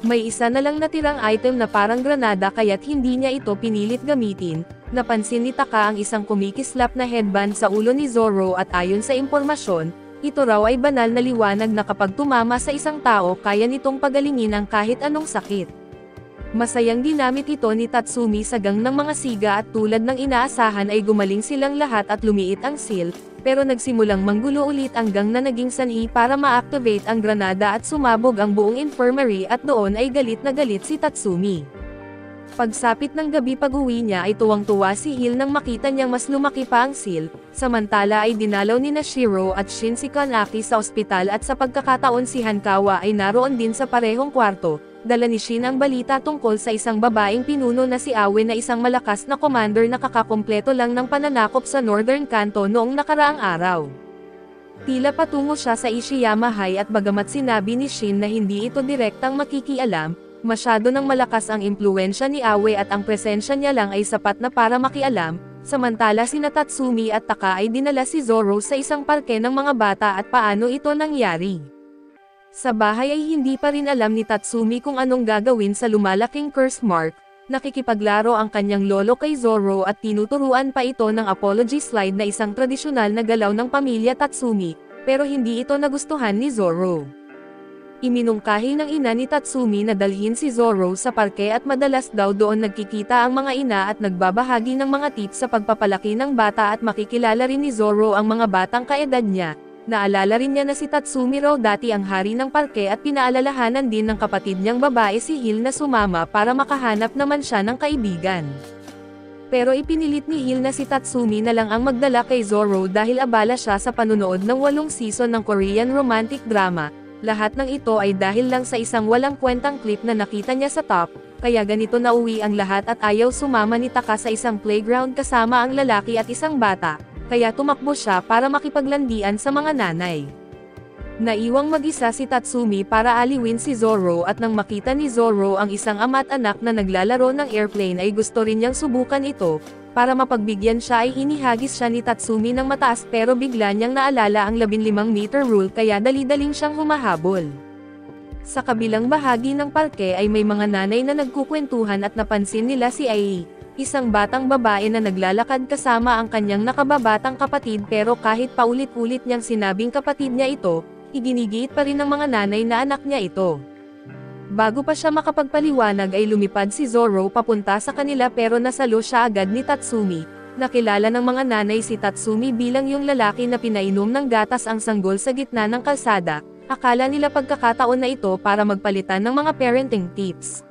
Speaker 1: May isa na lang natirang item na parang granada kaya't hindi niya ito pinilit gamitin. Napansin ni Taka ang isang kumikislap na headband sa ulo ni Zoro at ayon sa impormasyon, ito raw ay banal na liwanag na kapag tumama sa isang tao kaya nitong pagalingin ang kahit anong sakit. Masayang ginamit ito ni Tatsumi sa gang ng mga siga at tulad ng inaasahan ay gumaling silang lahat at lumiit ang seal, pero nagsimulang manggulo ulit ang gang na naging sanhi para ma-activate ang granada at sumabog ang buong infirmary at doon ay galit na galit si Tatsumi. Pagsapit ng gabi pag-uwi niya ay tuwang-tuwa si Hill nang makita niyang mas lumaki pa ang seal, samantala ay dinalaw ni Shiro at Shin si Kanaki sa ospital at sa pagkakataon si Hankawa ay naroon din sa parehong kwarto. Dala ni Shin ang balita tungkol sa isang babaeng pinuno na si Awe na isang malakas na commander na kakakumpleto lang ng pananakop sa Northern Kanto noong nakaraang araw. Tila patungo siya sa Ishiyama High at bagamat sinabi ni Shin na hindi ito direktang makikialam, masyado nang malakas ang impluensya ni Awe at ang presensya niya lang ay sapat na para makialam, samantala sina Tatsumi at Taka ay dinala si Zoro sa isang parke ng mga bata at paano ito nangyari. Sa bahay ay hindi pa rin alam ni Tatsumi kung anong gagawin sa lumalaking curse mark, nakikipaglaro ang kanyang lolo kay Zoro at tinuturuan pa ito ng apology slide na isang tradisyonal na galaw ng pamilya Tatsumi, pero hindi ito nagustuhan ni Zoro. Iminungkahi ng ina ni Tatsumi na dalhin si Zoro sa parke at madalas daw doon nagkikita ang mga ina at nagbabahagi ng mga tips sa pagpapalaki ng bata at makikilala rin ni Zoro ang mga batang kaedad niya. Naalala rin niya na si Tatsumi raw dati ang hari ng parke at pinaalalahanan din ng kapatid niyang babae si Hill na sumama para makahanap naman siya ng kaibigan. Pero ipinilit ni Hill na si Tatsumi na lang ang magdala kay Zoro dahil abala siya sa panunood ng 8 season ng Korean romantic drama. Lahat ng ito ay dahil lang sa isang walang kwentang clip na nakita niya sa top, kaya ganito nauwi ang lahat at ayaw sumama ni Taka sa isang playground kasama ang lalaki at isang bata, kaya tumakbo siya para makipaglandian sa mga nanay. Naiwang mag-isa si Tatsumi para aliwin si Zoro at nang makita ni Zoro ang isang ama at anak na naglalaro ng airplane ay gusto rin niyang subukan ito. Para mapagbigyan siya ay inihagis siya ni Tatsumi ng mataas pero bigla niyang naalala ang 15-meter rule kaya dali-daling siyang humahabol. Sa kabilang bahagi ng parke ay may mga nanay na nagkukwentuhan at napansin nila si Ai, isang batang babae na naglalakad kasama ang kanyang nakababatang kapatid pero kahit paulit-ulit niyang sinabing kapatid niya ito, iginigiit pa rin ng mga nanay na anak niya ito. Bago pa siya makapagpaliwanag ay lumipad si Zoro papunta sa kanila pero nasalo siya agad ni Tatsumi. Nakilala ng mga nanay si Tatsumi bilang yung lalaki na pinainom ng gatas ang sanggol sa gitna ng kalsada. Akala nila pagkakataon na ito para magpalitan ng mga parenting tips.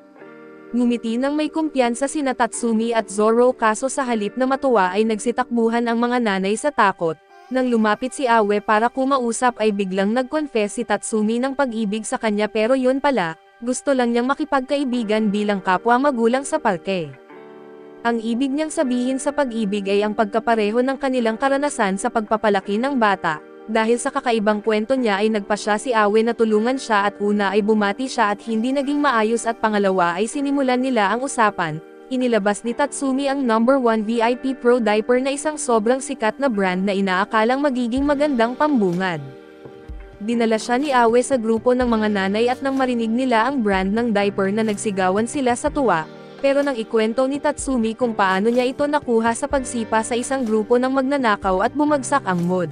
Speaker 1: Ngumiti nang may kumpiyansa sina Tatsumi at Zoro kaso sa halip na matuwa ay nagsitakbuhan ang mga nanay sa takot. Nang lumapit si Awe para kumausap ay biglang nag-confess si Tatsumi ng pag-ibig sa kanya pero yun pala, gusto lang niyang makipagkaibigan bilang kapwa magulang sa parke. Ang ibig niyang sabihin sa pag-ibig ay ang pagkapareho ng kanilang karanasan sa pagpapalaki ng bata. Dahil sa kakaibang kwento niya ay nagpasya si Awe na tulungan siya at una ay bumati siya at hindi naging maayos at pangalawa ay sinimulan nila ang usapan. Inilabas ni Tatsumi ang No. 1 VIP Pro Diaper na isang sobrang sikat na brand na inaakalang magiging magandang pambungad. Dinala siya ni Awe sa grupo ng mga nanay at nang marinig nila ang brand ng diaper na nagsigawan sila sa tuwa, pero nang ikwento ni Tatsumi kung paano niya ito nakuha sa pagsipa sa isang grupo ng magnanakaw at bumagsak ang mood.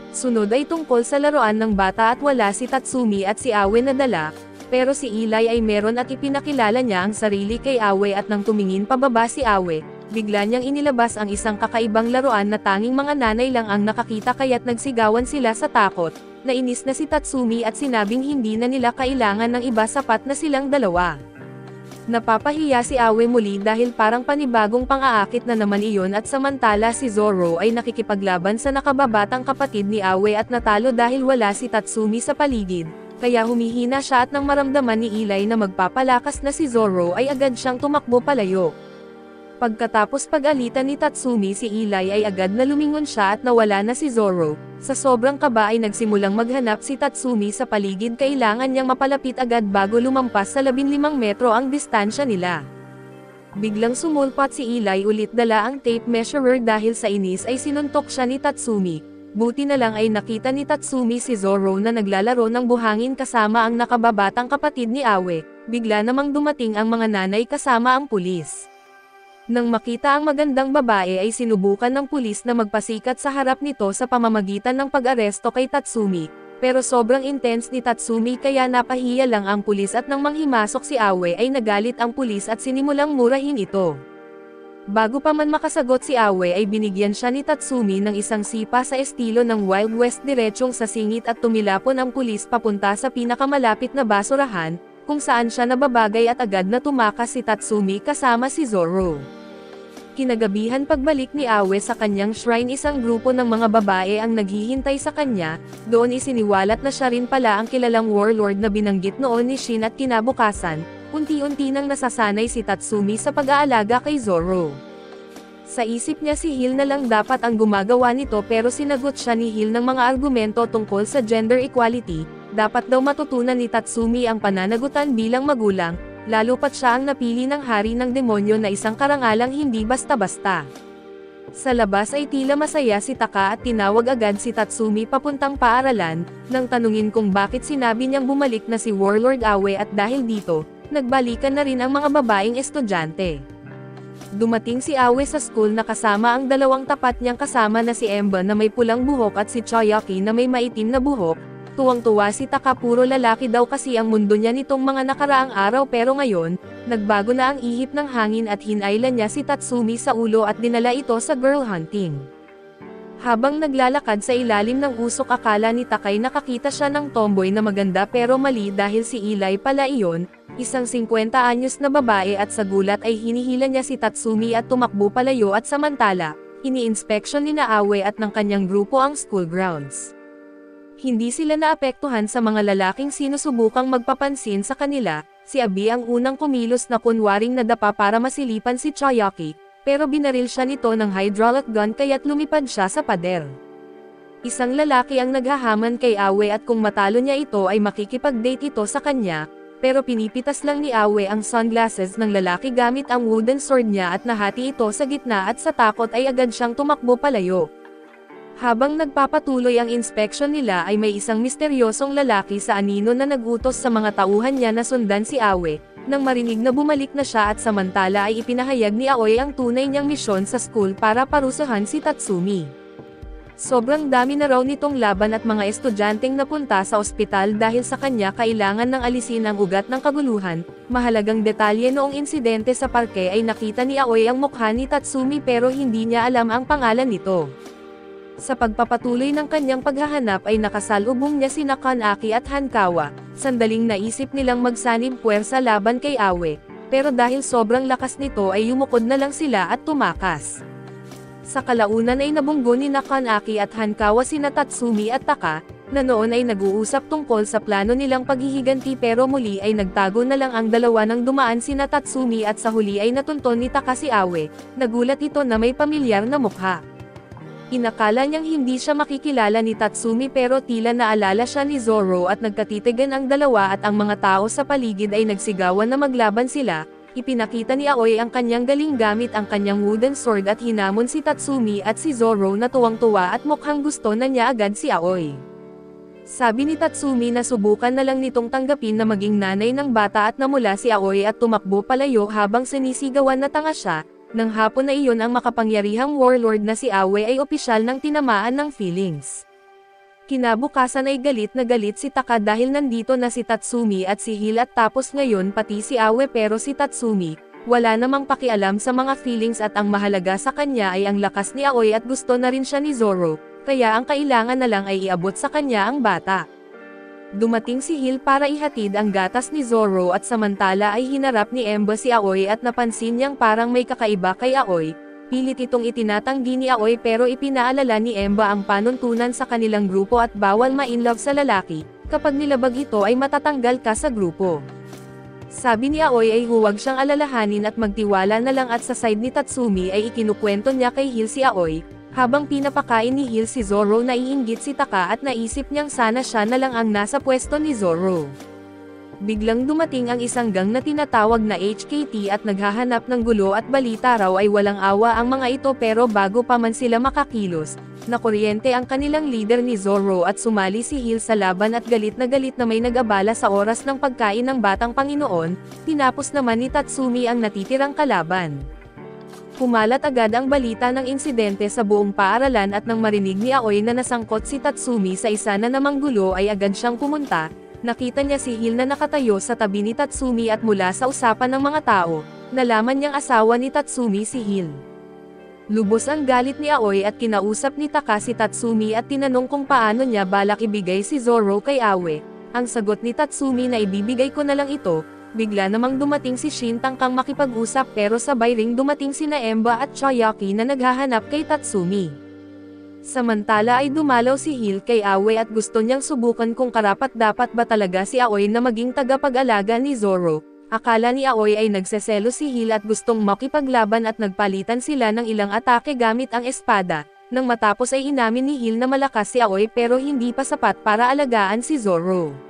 Speaker 1: Sunod ay tungkol sa laruan ng bata at wala si Tatsumi at si Awe na dala, pero si Eli ay meron at ipinakilala niya ang sarili kay Awe at nang tumingin pababa si Awe, bigla niyang inilabas ang isang kakaibang laruan na tanging mga nanay lang ang nakakita kaya't nagsigawan sila sa takot. Nainis na si Tatsumi at sinabing hindi na nila kailangan ng iba sapat na silang dalawa. Napapahiya si Awe muli dahil parang panibagong pang-aakit na naman iyon at samantala si Zoro ay nakikipaglaban sa nakababatang kapatid ni Awe at natalo dahil wala si Tatsumi sa paligid, kaya humihina siya at nang maramdaman ni Eli na magpapalakas na si Zoro ay agad siyang tumakbo palayo. Pagkatapos pag-alitan ni Tatsumi si Eli ay agad na lumingon siya at nawala na si Zoro. Sa sobrang kaba ay nagsimulang maghanap si Tatsumi sa paligid kailangan niyang mapalapit agad bago lumampas sa 15 metro ang distansya nila. Biglang sumulpat si Eli ulit dala ang tape measurer dahil sa inis ay sinuntok siya ni Tatsumi. Buti na lang ay nakita ni Tatsumi si Zoro na naglalaro ng buhangin kasama ang nakababatang kapatid ni Awe. Bigla namang dumating ang mga nanay kasama ang pulis. Nang makita ang magandang babae ay sinubukan ng pulis na magpasikat sa harap nito sa pamamagitan ng pag-aresto kay Tatsumi, Pero sobrang intense ni Tatsumi kaya napahiya lang ang pulis at nang manghimasok si Awe ay nagalit ang pulis at sinimulang murahin ito. Bago pa man makasagot si Awe ay binigyan siya ni Tatsumi ng isang sipa sa estilo ng Wild West diretsong sa singit at tumilapon ang pulis papunta sa pinakamalapit na basurahan, kung saan siya nababagay at agad na tumakas si Tatsumi kasama si Zoro. Kinagabihan pagbalik ni Awe sa kanyang shrine isang grupo ng mga babae ang naghihintay sa kanya, doon isiniwalat na siya rin pala ang kilalang warlord na binanggit noon ni Shin at kinabukasan, unti-unti nang nasasanay si Tatsumi sa pag-aalaga kay Zoro. Sa isip niya si Hill na lang dapat ang gumagawa nito pero sinagot siya ni Hill ng mga argumento tungkol sa gender equality, dapat daw matutunan ni Tatsumi ang pananagutan bilang magulang, lalo pat siya ang napili ng hari ng demonyo na isang karangalang hindi basta-basta. Sa labas ay tila masaya si Taka at tinawag agad si Tatsumi papuntang paaralan, nang tanungin kung bakit sinabi niyang bumalik na si Warlord Awe at dahil dito, nagbalikan na rin ang mga babaeng estudyante. Dumating si Awe sa school na kasama ang dalawang tapat niyang kasama na si Emba na may pulang buhok at si Choyaki na may maitim na buhok. Tuwang-tuwa si Taka, puro lalaki daw kasi ang mundo niya nitong mga nakaraang araw pero ngayon, nagbago na ang ihip ng hangin at hinailan niya si Tatsumi sa ulo at dinala ito sa girl hunting. Habang naglalakad sa ilalim ng usok akala ni Takay nakakita siya ng tomboy na maganda pero mali dahil si Eli pala iyon, isang 50 anyos na babae at sa gulat ay hinihila niya si Tatsumi at tumakbo palayo at samantala, ini-inspection ni Awe at ng kanyang grupo ang school grounds. Hindi sila naapektuhan sa mga lalaking sinusubukang magpapansin sa kanila, si Abi ang unang kumilos na kunwaring nadapa para masilipan si Choyaki, pero binaril siya nito ng hydraulic gun kaya't lumipad siya sa pader. Isang lalaki ang naghahaman kay Awe at kung matalo niya ito ay makikipag-date ito sa kanya, pero pinipitas lang ni Awe ang sunglasses ng lalaki gamit ang wooden sword niya at nahati ito sa gitna at sa takot ay agad siyang tumakbo palayo. Habang nagpapatuloy ang inspection nila ay may isang misteryosong lalaki sa anino na nagutos sa mga tauhan niya na sundan si Awe, nang marinig na bumalik na siya at samantala ay ipinahayag ni Aoy ang tunay niyang misyon sa school para parusahan si Tatsumi. Sobrang dami na raw nitong laban at mga estudyanteng napunta sa ospital dahil sa kanya kailangan ng alisin ang ugat ng kaguluhan. Mahalagang detalye noong insidente sa parke ay nakita ni Aoy ang mukha ni Tatsumi pero hindi niya alam ang pangalan nito. Sa pagpapatuloy ng kanyang paghahanap ay nakasalubong niya sina Kanaki at Hankawa, sandaling naisip nilang magsanib puwersa laban kay Awe, pero dahil sobrang lakas nito ay yumukod na lang sila at tumakas. Sa kalaunan ay nabunggo ni Kanaki at Hankawa sina Tatsumi at Taka, na noon ay nag-uusap tungkol sa plano nilang paghihiganti pero muli ay nagtago na lang ang dalawa nang dumaan sina Tatsumi at sa huli ay natunton ni Taka si Awe, nagulat ito na may pamilyar na mukha. Inakala niyang hindi siya makikilala ni Tatsumi pero tila naalala siya ni Zoro at nagkatitigan ang dalawa at ang mga tao sa paligid ay nagsigawan na maglaban sila. Ipinakita ni Aoy ang kanyang galing gamit ang kanyang wooden sword at hinamon si Tatsumi at si Zoro na tuwang-tuwa at mukhang gusto na niya agad si Aoy. Sabi ni Tatsumi na subukan na lang nitong tanggapin na maging nanay ng bata at namula si Aoy at tumakbo palayo habang sinisigawan na tanga siya. Nang hapon na iyon ang makapangyarihang warlord na si Awe ay opisyal ng tinamaan ng feelings. Kinabukasan ay galit na galit si Taka dahil nandito na si Tatsumi at si Hill at tapos ngayon pati si Awe pero si Tatsumi, wala namang pakialam sa mga feelings at ang mahalaga sa kanya ay ang lakas ni Aoy at gusto na rin siya ni Zoro, kaya ang kailangan na lang ay iabot sa kanya ang bata. Dumating si Hill para ihatid ang gatas ni Zoro at samantala ay hinarap ni Emba si Aoy at napansin niyang parang may kakaiba kay Aoy. Pilit itong itinatanggi ni Aoy pero ipinaalala ni Emba ang panuntunan sa kanilang grupo at bawal ma-inlove sa lalaki, kapag nilabag ito ay matatanggal ka sa grupo. Sabi ni Aoy ay huwag siyang alalahanin at magtiwala na lang at sa side ni Tatsumi ay ikinukwento niya kay Hill si Aoy. Habang pinapakain ni Hill si Zoro naiinggit si Taka at naisip niyang sana siya na lang ang nasa pwesto ni Zoro. Biglang dumating ang isang gang na tinatawag na HKT at naghahanap ng gulo at balita raw ay walang awa ang mga ito pero bago pa man sila makakilos, nakuryente ang kanilang leader ni Zoro at sumali si Hill sa laban at galit na may nag-abala sa oras ng pagkain ng batang Panginoon, tinapos naman ni Tatsumi ang natitirang kalaban. Kumalat agad ang balita ng insidente sa buong paaralan at nang marinig ni Aoi na nasangkot si Tatsumi sa isa na namang gulo ay agad siyang pumunta. Nakita niya si Hil na nakatayo sa tabi ni Tatsumi at mula sa usapan ng mga tao, nalaman niyang asawa ni Tatsumi si Hil. Lubos ang galit ni Aoi at kinausap ni Taka si Tatsumi at tinanong kung paano niya balak ibigay si Zoro kay Aoi. Ang sagot ni Tatsumi na ibibigay ko na lang ito. Bigla namang dumating si Shin tangkang makipag-usap pero sabay ring dumating sina Emba at Choyaki na naghahanap kay Tatsumi. Samantala ay dumalaw si Hil kay Aoi at gusto niyang subukan kung karapat-dapat ba talaga si Aoi na maging tagapag-alaga ni Zoro. Akala ni Aoi ay nagseselo si Hil at gustong makipaglaban at nagpalitan sila ng ilang atake gamit ang espada. Nang matapos ay inamin ni Hil na malakas si Aoi pero hindi pa sapat para alagaan si Zoro.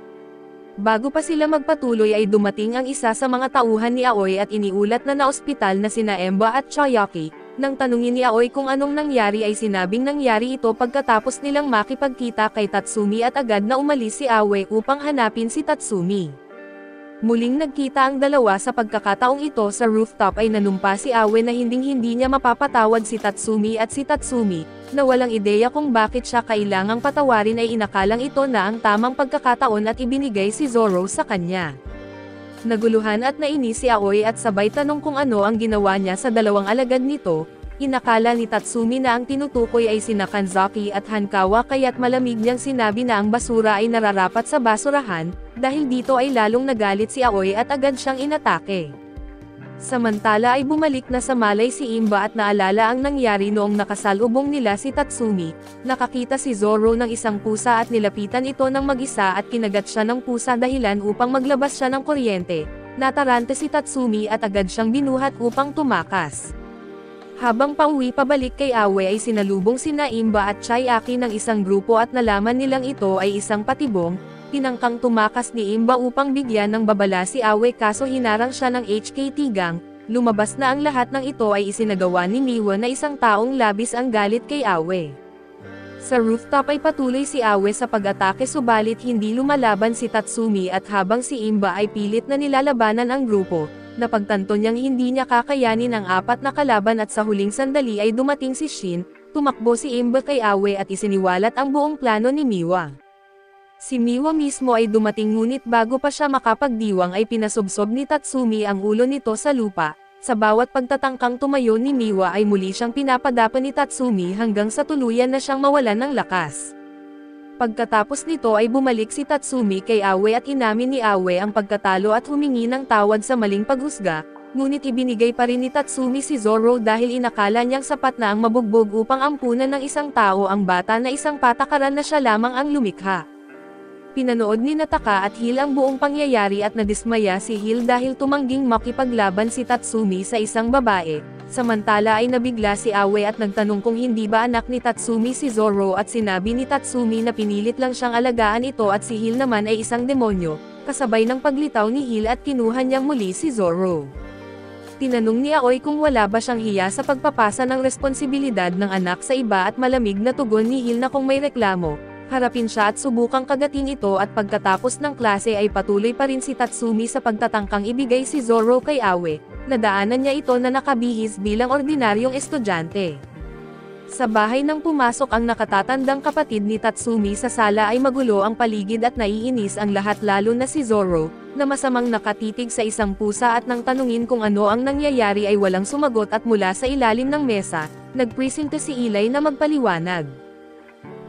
Speaker 1: Bago pa sila magpatuloy ay dumating ang isa sa mga tauhan ni Aoi at iniulat na naospital na sina Emba at Choyaki. Nang tanungin ni Aoi kung anong nangyari ay sinabing nangyari ito pagkatapos nilang makipagkita kay Tatsumi at agad na umalis si Aoi upang hanapin si Tatsumi. Muling nagkita ang dalawa sa pagkakataong ito sa rooftop ay nanumpa si Aoi na hinding-hindi niya mapapatawad si Tatsumi at si Tatsumi, na walang ideya kung bakit siya kailangang patawarin ay inakalang ito na ang tamang pagkakataon at ibinigay si Zoro sa kanya. Naguluhan at nainis si Aoi at sabay tanong kung ano ang ginawa niya sa dalawang alagad nito. Inakala ni Tatsumi na ang tinutukoy ay sina Kanzaki at Hankawa kaya't malamig niyang sinabi na ang basura ay nararapat sa basurahan, dahil dito ay lalong nagalit si Aoi at agad siyang inatake. Samantala ay bumalik na sa malay si Imba at naalala ang nangyari noong nakasalubong nila si Tatsumi. Nakakita si Zoro ng isang pusa at nilapitan ito ng mag-isa at kinagat siya ng pusa dahilan upang maglabas siya ng kuryente. Natarante si Tatsumi at agad siyang binuhat upang tumakas. Habang pauwi pabalik kay Aoi ay sinalubong sina Imba at Choyaki ng isang grupo at nalaman nilang ito ay isang patibong. Tinangkang tumakas ni Imba upang bigyan ng babala si Aoi kaso hinarang siya ng HKT gang. Lumabas na ang lahat ng ito ay isinagawa ni Miwa na isang taong labis ang galit kay Aoi. Sa rooftop ay patuloy si Aoi sa pag-atake subalit hindi lumalaban si Tatsumi at habang si Imba ay pilit na nilalabanan ang grupo. Napagtanto niyang hindi niya kakayanin ang apat na kalaban at sa huling sandali ay dumating si Shin, tumakbo si Imba kay Aoi at isiniwalat ang buong plano ni Miwa. Si Miwa mismo ay dumating ngunit bago pa siya makapagdiwang ay pinasubsob ni Tatsumi ang ulo nito sa lupa. Sa bawat pagtatangkang tumayo ni Miwa ay muli siyang pinapadapan ni Tatsumi hanggang sa tuluyan na siyang mawalan ng lakas. Pagkatapos nito ay bumalik si Tatsumi kay Aoi at inamin ni Aoi ang pagkatalo at humingi ng tawad sa maling paghusga, ngunit ibinigay pa rin ni Tatsumi si Zoro dahil inakala niyang sapat na ang mabugbog upang ampunan ng isang tao ang bata na isang patakaran na siya lamang ang lumikha. Pinanood ni Taka at Hil ang buong pangyayari at nadismaya si Hil dahil tumangging makipaglaban si Tatsumi sa isang babae. Samantala ay nabigla si Aoi at nagtanong kung hindi ba anak ni Tatsumi si Zoro at sinabi ni Tatsumi na pinilit lang siyang alagaan ito at si Hil naman ay isang demonyo, kasabay ng paglitaw ni Hil at kinuha niyang muli si Zoro. Tinanong ni Aoi kung wala ba siyang hiya sa pagpapasa ng responsibilidad ng anak sa iba at malamig na tugon ni Hil na kung may reklamo, harapin siya at subukang kagatin ito at pagkatapos ng klase ay patuloy pa rin si Tatsumi sa pagtatangkang ibigay si Zoro kay Aoi. Nadaanan niya ito na nakabihis bilang ordinaryong estudyante. Sa bahay nang pumasok ang nakatatandang kapatid ni Tatsumi sa sala ay magulo ang paligid at naiinis ang lahat lalo na si Zoro, na masamang nakatitig sa isang pusa at nang tanungin kung ano ang nangyayari ay walang sumagot at mula sa ilalim ng mesa, nagpresento si Ilay na magpaliwanag.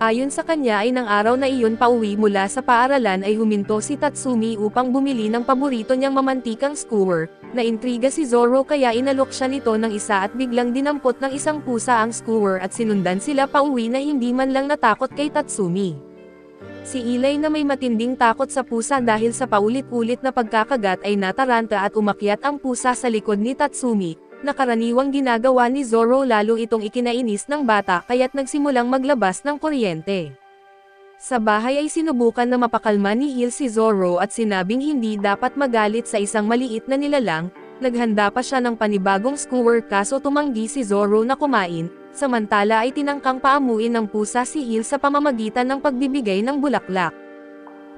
Speaker 1: Ayon sa kanya ay nang araw na iyon pauwi mula sa paaralan ay huminto si Tatsumi upang bumili ng paborito niyang mamantikang skewer. Naintriga si Zoro kaya inalok siya nito ng isa at biglang dinampot ng isang pusa ang skewer at sinundan sila pauwi na hindi man lang natakot kay Tatsumi. Si Ilay na may matinding takot sa pusa dahil sa paulit-ulit na pagkakagat ay nataranta at umakyat ang pusa sa likod ni Tatsumi. Nakaraniwang ginagawa ni Zoro lalo itong ikinainis ng bata kaya't nagsimulang maglabas ng kuryente. Sa bahay ay sinubukan na mapakalma ni Hil si Zoro at sinabing hindi dapat magalit sa isang maliit na nilalang, naghanda pa siya ng panibagong skewer kaso tumanggi si Zoro na kumain, samantala ay tinangkang paamuin ng pusa si Hil sa pamamagitan ng pagbibigay ng bulaklak.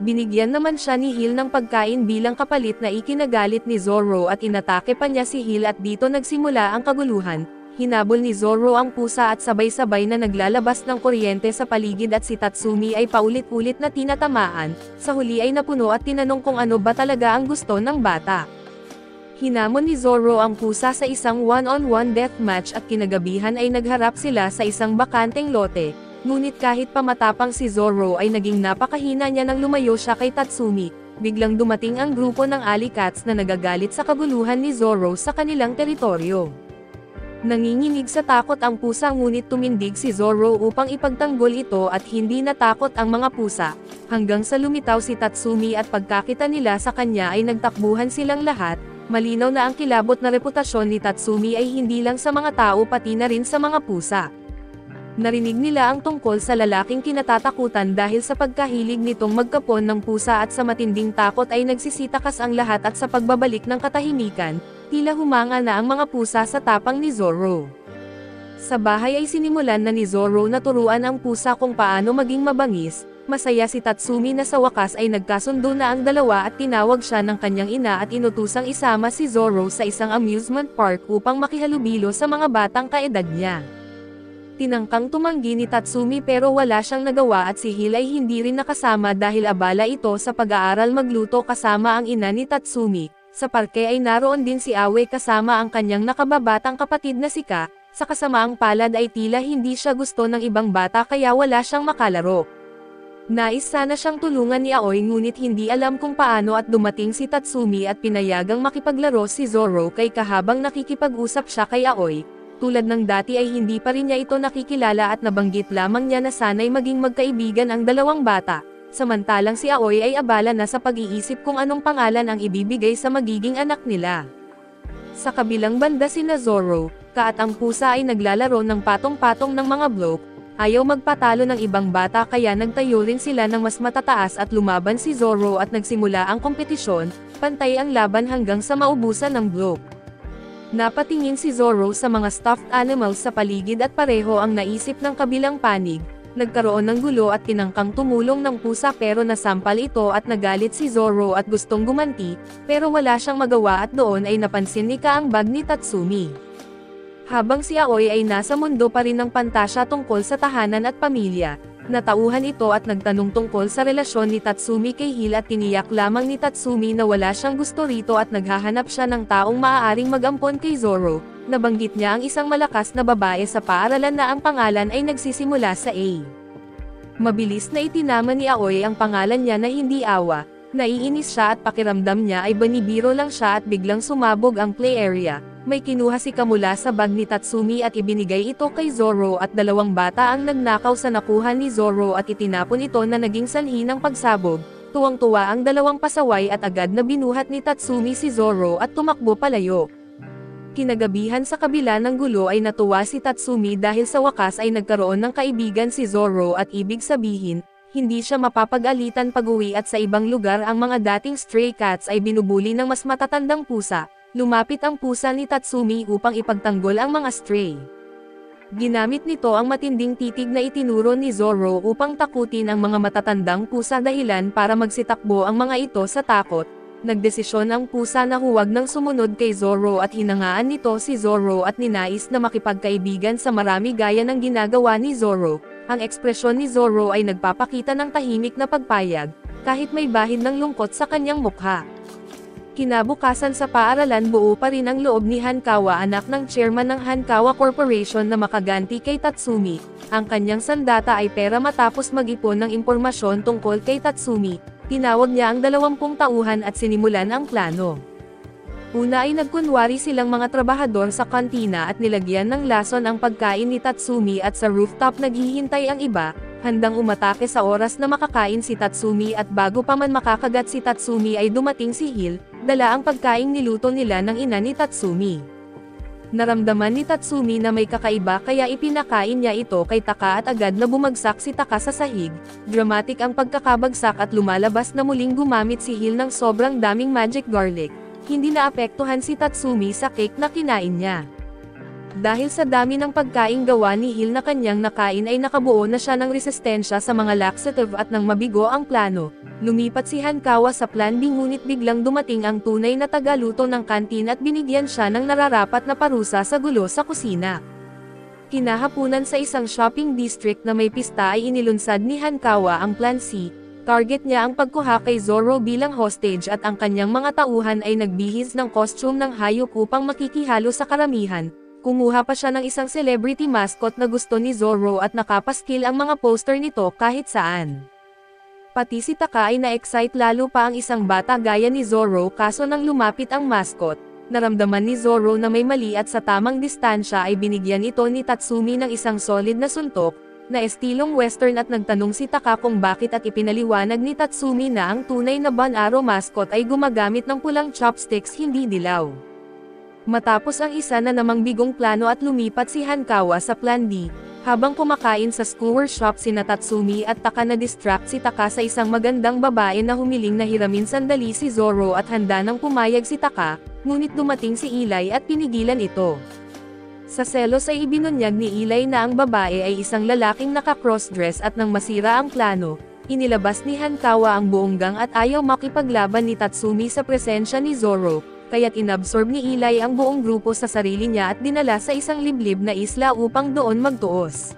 Speaker 1: Binigyan naman siya ni Hil ng pagkain bilang kapalit na ikinagalit ni Zoro at inatake pa niya si Hil at dito nagsimula ang kaguluhan. Hinabol ni Zoro ang pusa at sabay-sabay na naglalabas ng kuryente sa paligid at si Tatsumi ay paulit-ulit na tinatamaan, sa huli ay napuno at tinanong kung ano ba talaga ang gusto ng bata. Hinamon ni Zoro ang pusa sa isang one-on-one deathmatch at kinagabihan ay nagharap sila sa isang bakanteng lote, ngunit kahit pa matapang si Zoro ay naging napakahina niya nang lumayo siya kay Tatsumi. Biglang dumating ang grupo ng Alley Cats na nagagalit sa kaguluhan ni Zoro sa kanilang teritoryo. Nanginginig sa takot ang pusa ngunit tumindig si Zoro upang ipagtanggol ito at hindi natakot ang mga pusa, hanggang sa lumitaw si Tatsumi at pagkakita nila sa kanya ay nagtakbuhan silang lahat. Malinaw na ang kilabot na reputasyon ni Tatsumi ay hindi lang sa mga tao pati na rin sa mga pusa. Narinig nila ang tungkol sa lalaking kinatatakutan dahil sa pagkahilig nitong magkapon ng pusa at sa matinding takot ay nagsisitakas ang lahat at sa pagbabalik ng katahimikan, tila humanga na ang mga pusa sa tapang ni Zoro. Sa bahay ay sinimulan na ni Zoro na turuan ang pusa kung paano maging mabangis. Masaya si Tatsumi na sa wakas ay nagkasundo na ang dalawa at tinawag siya ng kanyang ina at inutusang isama si Zoro sa isang amusement park upang makihalubilo sa mga batang kaedad niya. Tinangkang tumanggi ni Tatsumi pero wala siyang nagawa at si Hill ay hindi rin nakasama dahil abala ito sa pag-aaral magluto kasama ang ina ni Tatsumi. Sa parke ay naroon din si Awe kasama ang kanyang nakababatang kapatid na si Ka. Sa kasamaang palad ay tila hindi siya gusto ng ibang bata kaya wala siyang makalaro. Nais sana siyang tulungan ni Aoy ngunit hindi alam kung paano at dumating si Tatsumi at pinayagang makipaglaro si Zoro kay Ka habang nakikipag-usap siya kay Aoy. Tulad ng dati ay hindi pa rin niya ito nakikilala at nabanggit lamang niya na sana'y maging magkaibigan ang dalawang bata, samantalang si Aoy ay abala na sa pag-iisip kung anong pangalan ang ibibigay sa magiging anak nila. Sa kabilang banda sina Zoro, Ka at ang pusa ay naglalaro ng patong-patong ng mga blok. Ayaw magpatalo ng ibang bata kaya nagtayo rin sila ng mas matataas at lumaban si Zoro at nagsimula ang kompetisyon, pantay ang laban hanggang sa maubusan ng blok. Napatingin si Zoro sa mga stuffed animals sa paligid at pareho ang naisip ng kabilang panig. Nagkaroon ng gulo at tinangkang tumulong ng pusa pero nasampal ito at nagalit si Zoro at gustong gumanti, pero wala siyang magawa at doon ay napansin ni Ka ang bag ni Tatsumi. Habang si Aoy ay nasa mundo pa rin ng pantasya tungkol sa tahanan at pamilya, natauhan ito at nagtanong tungkol sa relasyon ni Tatsumi kay Hill at tiniyak lamang ni Tatsumi na wala siyang gusto rito at naghahanap siya ng taong maaaring mag-ampon kay Zoro. Nabanggit niya ang isang malakas na babae sa paaralan na ang pangalan ay nagsisimula sa A. Mabilis na itinama ni Aoy ang pangalan niya na hindi Awa. Naiinis siya at pakiramdam niya ay banibiro lang siya at biglang sumabog ang play area. May kinuha si Ka mula sa bag ni Tatsumi at ibinigay ito kay Zoro at dalawang bata ang nagnakaw sa nakuha ni Zoro at itinapon ito na naging sanhi ng pagsabog. Tuwang-tuwa ang dalawang pasaway at agad na binuhat ni Tatsumi si Zoro at tumakbo palayo. Kinagabihan sa kabila ng gulo ay natuwa si Tatsumi dahil sa wakas ay nagkaroon ng kaibigan si Zoro at ibig sabihin, hindi siya mapapag-alitan pag-uwi at sa ibang lugar ang mga dating stray cats ay binubuli ng mas matatandang pusa. Lumapit ang pusa ni Tatsumi upang ipagtanggol ang mga stray. Ginamit nito ang matinding titig na itinuro ni Zoro upang takutin ang mga matatandang pusa dahilan para magsitakbo ang mga ito sa takot. Nagdesisyon ang pusa na huwag nang sumunod kay Zoro at hinangaan nito si Zoro at ninais na makipagkaibigan sa marami gaya ng ginagawa ni Zoro. Ang ekspresyon ni Zoro ay nagpapakita ng tahimik na pagpayag, kahit may bahid ng lungkot sa kanyang mukha. Kinabukasan sa paaralan buo pa rin ang loob ni Hankawa anak ng chairman ng Hankawa Corporation na makaganti kay Tatsumi. Ang kanyang sandata ay pera matapos mag-ipon ng impormasyon tungkol kay Tatsumi. Tinawag niya ang 20 tauhan at sinimulan ang plano. Una ay nagkunwari silang mga trabahador sa kantina at nilagyan ng lason ang pagkain ni Tatsumi at sa rooftop naghihintay ang iba, handang umatake sa oras na makakain si Tatsumi at bago pa man makakagat si Tatsumi ay dumating si Hill, dala ang pagkaing niluto nila ng ina ni Tatsumi. Naramdaman ni Tatsumi na may kakaiba kaya ipinakain niya ito kay Taka at agad na bumagsak si Taka sa sahig. Dramatic ang pagkakabagsak at lumalabas na muling gumamit si Hill ng sobrang daming magic garlic. Hindi naapektuhan si Tatsumi sa cake na kinain niya. Dahil sa dami ng pagkaing gawa ni Hill na kanyang nakain ay nakabuo na siya ng resistensya sa mga laxative at nang mabigo ang plano. Lumipat si Hankawa sa Plan B ngunit biglang dumating ang tunay na tagaluto ng kantin at binigyan siya ng nararapat na parusa sa gulo sa kusina. Kinahapunan sa isang shopping district na may pista ay inilunsad ni Hankawa ang Plan C. Target niya ang pagkuha kay Zoro bilang hostage at ang kanyang mga tauhan ay nagbihis ng costume ng hayop upang makikihalo sa karamihan. Kumuha pa siya ng isang celebrity mascot na gusto ni Zoro at nakapaskil ang mga poster nito kahit saan. Pati si Taka ay na-excite lalo pa ang isang bata gaya ni Zoro kaso nang lumapit ang mascot, naramdaman ni Zoro na may mali at sa tamang distansya ay binigyan ito ni Tatsumi ng isang solid na suntok, na estilong western at nagtanong si Taka kung bakit at ipinaliwanag ni Tatsumi na ang tunay na Bon Arrow mascot ay gumagamit ng pulang chopsticks hindi dilaw. Matapos ang isa na namang bigong plano at lumipat si Hankawa sa Plan D, habang kumakain sa skewer shop sina Tatsumi at Taka na distract si Taka sa isang magandang babae na humiling na hiramin sandali si Zoro at handa nang pumayag si Taka, ngunit dumating si Eli at pinigilan ito. Sa selos ay ibinunyag ni Eli na ang babae ay isang lalaking naka-crossdress at nang masira ang plano, inilabas ni Hankawa ang buong gang at ayaw makipaglaban ni Tatsumi sa presensya ni Zoro. Kaya't inabsorb ni Eli ang buong grupo sa sarili niya at dinala sa isang liblib na isla upang doon magtuos.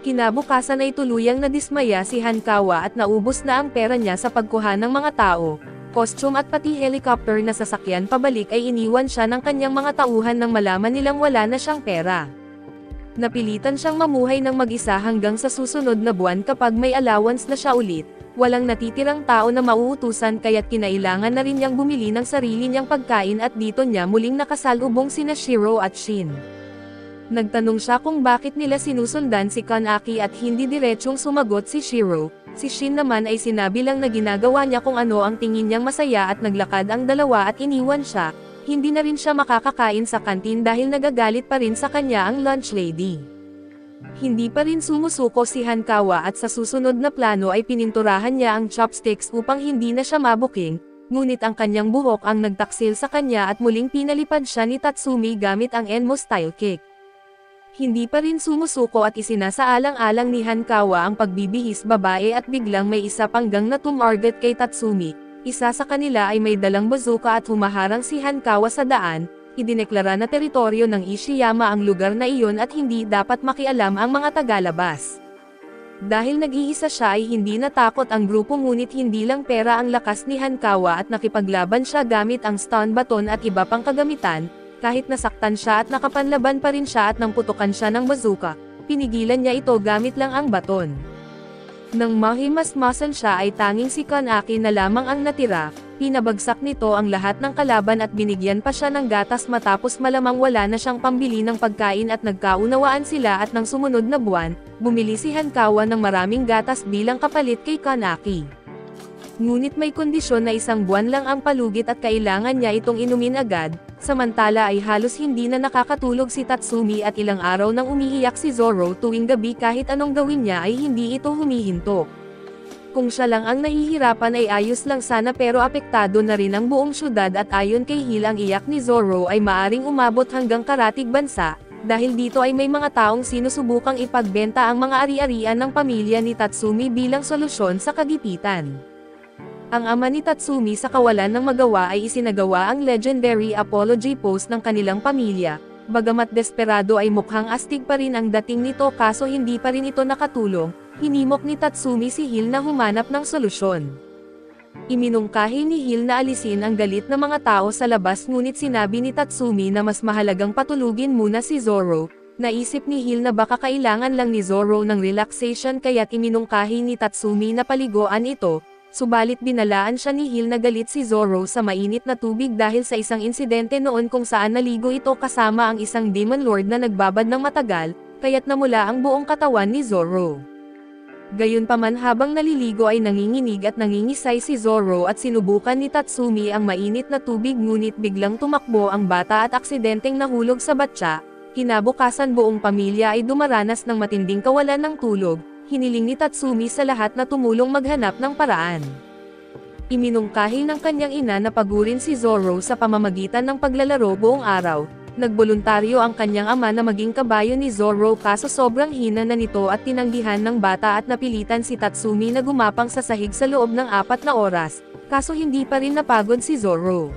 Speaker 1: Kinabukasan ay tuluyang nadismaya si Hankawa at naubos na ang pera niya sa pagkuha ng mga tao, costume at pati helicopter na sasakyan pabalik ay iniwan siya ng kanyang mga tauhan nang malaman nilang wala na siyang pera. Napilitan siyang mamuhay ng mag-isa hanggang sa susunod na buwan kapag may allowance na siya ulit. Walang natitirang tao na mauutusan kaya't kinailangan na rin niyang bumili ng sarili niyang pagkain at dito niya muling nakasalubong sina Shiro at Shin. Nagtanong siya kung bakit nila sinusundan si Kanaki at hindi diretsyong sumagot si Shiro. Si Shin naman ay sinabi lang na ginagawa niya kung ano ang tingin niyang masaya at naglakad ang dalawa at iniwan siya. Hindi na rin siya makakakain sa kantin dahil nagagalit pa rin sa kanya ang lunch lady. Hindi pa rin sumusuko si Hankawa at sa susunod na plano ay pininturahan niya ang chopsticks upang hindi na siya mabuking, ngunit ang kanyang buhok ang nagtaksil sa kanya at muling pinalipad siya ni Tatsumi gamit ang Enmo style kick. Hindi pa rin sumusuko at isinasaalang-alang ni Hankawa ang pagbibihis babae at biglang may isa pang gang na tumarget kay Tatsumi. Isa sa kanila ay may dalang bazooka at humaharang si Hankawa sa daan. Idineklara na teritoryo ng Ishiyama ang lugar na iyon at hindi dapat makialam ang mga tagalabas. Dahil nag-iisa siya ay hindi natakot ang grupo ngunit hindi lang pera ang lakas ni Hankawa at nakipaglaban siya gamit ang stun baton at iba pang kagamitan, kahit nasaktan siya at nakapanlaban pa rin siya at nang putukan siya ng bazooka, pinigilan niya ito gamit lang ang baton. Nang mahimasmasan siya ay tanging si Kanaki na lamang ang natira. Pinabagsak nito ang lahat ng kalaban at binigyan pa siya ng gatas matapos malamang wala na siyang pambili ng pagkain at nagkaunawaan sila at nang sumunod na buwan, bumili si Hankawa ng maraming gatas bilang kapalit kay Kanaki. Ngunit may kondisyon na 1 buwan lang ang palugit at kailangan niya itong inumin agad, samantala ay halos hindi na nakakatulog si Tatsumi at ilang araw nang umiiyak si Zoro tuwing gabi kahit anong gawin niya ay hindi ito humihinto. Kung siya lang ang nahihirapan ay ayos lang sana pero apektado na rin ang buong syudad at ayon kay Hill ang iyak ni Zoro ay maaring umabot hanggang karatig bansa, dahil dito ay may mga taong sinusubukang ipagbenta ang mga ari-arian ng pamilya ni Tatsumi bilang solusyon sa kagipitan. Ang ama ni Tatsumi sa kawalan ng magawa ay isinagawa ang legendary apology post ng kanilang pamilya, bagamat desperado ay mukhang astig pa rin ang dating nito kaso hindi pa rin ito nakatulong. Hinimok ni Tatsumi si Hill na humanap ng solusyon. Iminungkahi ni Hill na alisin ang galit ng mga tao sa labas ngunit sinabi ni Tatsumi na mas mahalagang patulugin muna si Zoro. Naisip ni Hill na baka kailangan lang ni Zoro ng relaxation kaya't iminungkahi ni Tatsumi na paliguan ito, subalit binalaan siya ni Hill na galit si Zoro sa mainit na tubig dahil sa isang insidente noon kung saan naligo ito kasama ang isang Demon Lord na nagbabad ng matagal, kaya't namula ang buong katawan ni Zoro. Gayunpaman habang naliligo ay nanginginig at nangingisay si Zoro at sinubukan ni Tatsumi ang mainit na tubig ngunit biglang tumakbo ang bata at aksidenteng nahulog sa batya. Kinabukasan buong pamilya ay dumaranas ng matinding kawalan ng tulog. Hiniling ni Tatsumi sa lahat na tumulong maghanap ng paraan. Iminungkahi ng kanyang ina na pagurin si Zoro sa pamamagitan ng paglalaro buong araw. Nagboluntaryo ang kanyang ama na maging kabayo ni Zoro kaso sobrang hina na nito at tinanggihan ng bata at napilitan si Tatsumi na gumapang sa sahig sa loob ng 4 na oras, kaso hindi pa rin napagod si Zoro.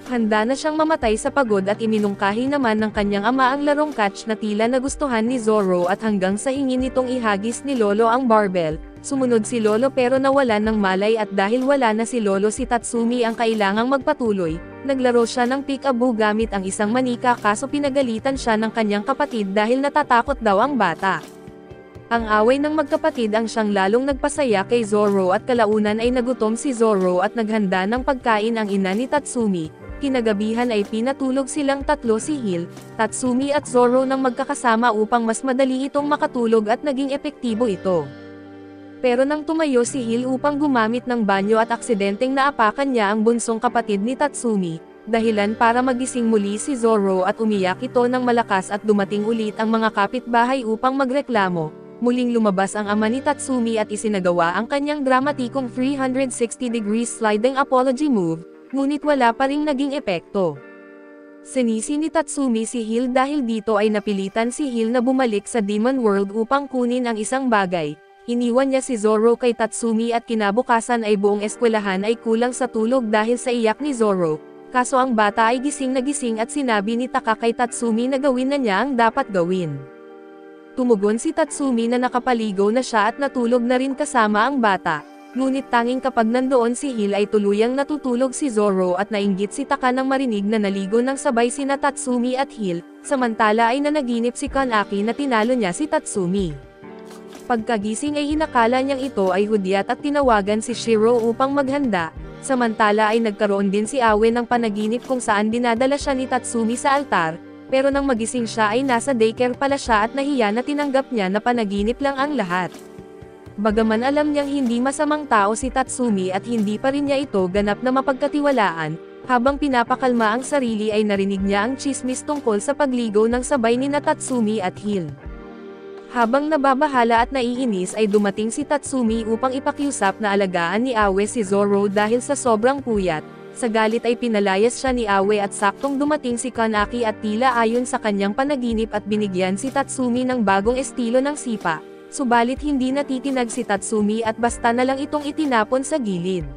Speaker 1: Handa na siyang mamatay sa pagod at iminungkahi naman ng kanyang ama ang larong catch na tila nagustuhan ni Zoro at hanggang sa hingin nitong ihagis ni Lolo ang barbell, sumunod si Lolo pero nawalan ng malay at dahil wala na si Lolo si Tatsumi ang kailangang magpatuloy, naglaro siya ng peek-aboo gamit ang isang manika kaso pinagalitan siya ng kanyang kapatid dahil natatakot daw ang bata. Ang away ng magkapatid ang siyang lalong nagpasaya kay Zoro at kalaunan ay nagutom si Zoro at naghanda ng pagkain ang ina ni Tatsumi. Kinagabihan ay pinatulog silang tatlo si Hill, Tatsumi at Zoro nang magkakasama upang mas madali itong makatulog at naging epektibo ito. Pero nang tumayo si Hill upang gumamit ng banyo at aksidenteng naapakan niya ang bunsong kapatid ni Tatsumi, dahilan para magising muli si Zoro at umiyak ito ng malakas at dumating ulit ang mga kapitbahay upang magreklamo. Muling lumabas ang ama ni Tatsumi at isinagawa ang kanyang dramatikong 360-degree sliding apology move, ngunit wala pa ring naging epekto. Sinisi ni Tatsumi si Hill dahil dito ay napilitan si Hill na bumalik sa Demon World upang kunin ang isang bagay. Iniwan niya si Zoro kay Tatsumi at kinabukasan ay buong eskwelahan ay kulang sa tulog dahil sa iyak ni Zoro, kaso ang bata ay gising na gising at sinabi ni Taka kay Tatsumi na gawin na niya ang dapat gawin. Tumugon si Tatsumi na nakapaligo na siya at natulog na rin kasama ang bata. Ngunit tanging kapag nandoon si Hill ay tuluyang natutulog si Zoro at nainggit si Taka nang marinig na naligo ng sabay sina Tatsumi at Hill, samantala ay nanaginip si Kanaki na tinalo niya si Tatsumi. Pagkagising ay inakala niyang ito ay hudyat at tinawagan si Shiro upang maghanda, samantala ay nagkaroon din si Awe ng panaginip kung saan dinadala siya ni Tatsumi sa altar, pero nang magising siya ay nasa daycare pala siya at nahiya na tinanggap niya na panaginip lang ang lahat. Bagaman alam niyang hindi masamang tao si Tatsumi at hindi pa rin niya ito ganap na mapagkatiwalaan, habang pinapakalma ang sarili ay narinig niya ang chismis tungkol sa pagligo ng sabay ni Tatsumi at Hill. Habang nababahala at naiinis ay dumating si Tatsumi upang ipakiusap na alagaan ni Awe si Zoro dahil sa sobrang puyat. Sa galit ay pinalayas siya ni Awe at saktong dumating si Kanaki at tila ayon sa kanyang panaginip at binigyan si Tatsumi ng bagong estilo ng sipa. Subalit hindi natitinag si Tatsumi at basta na lang itong itinapon sa gilid.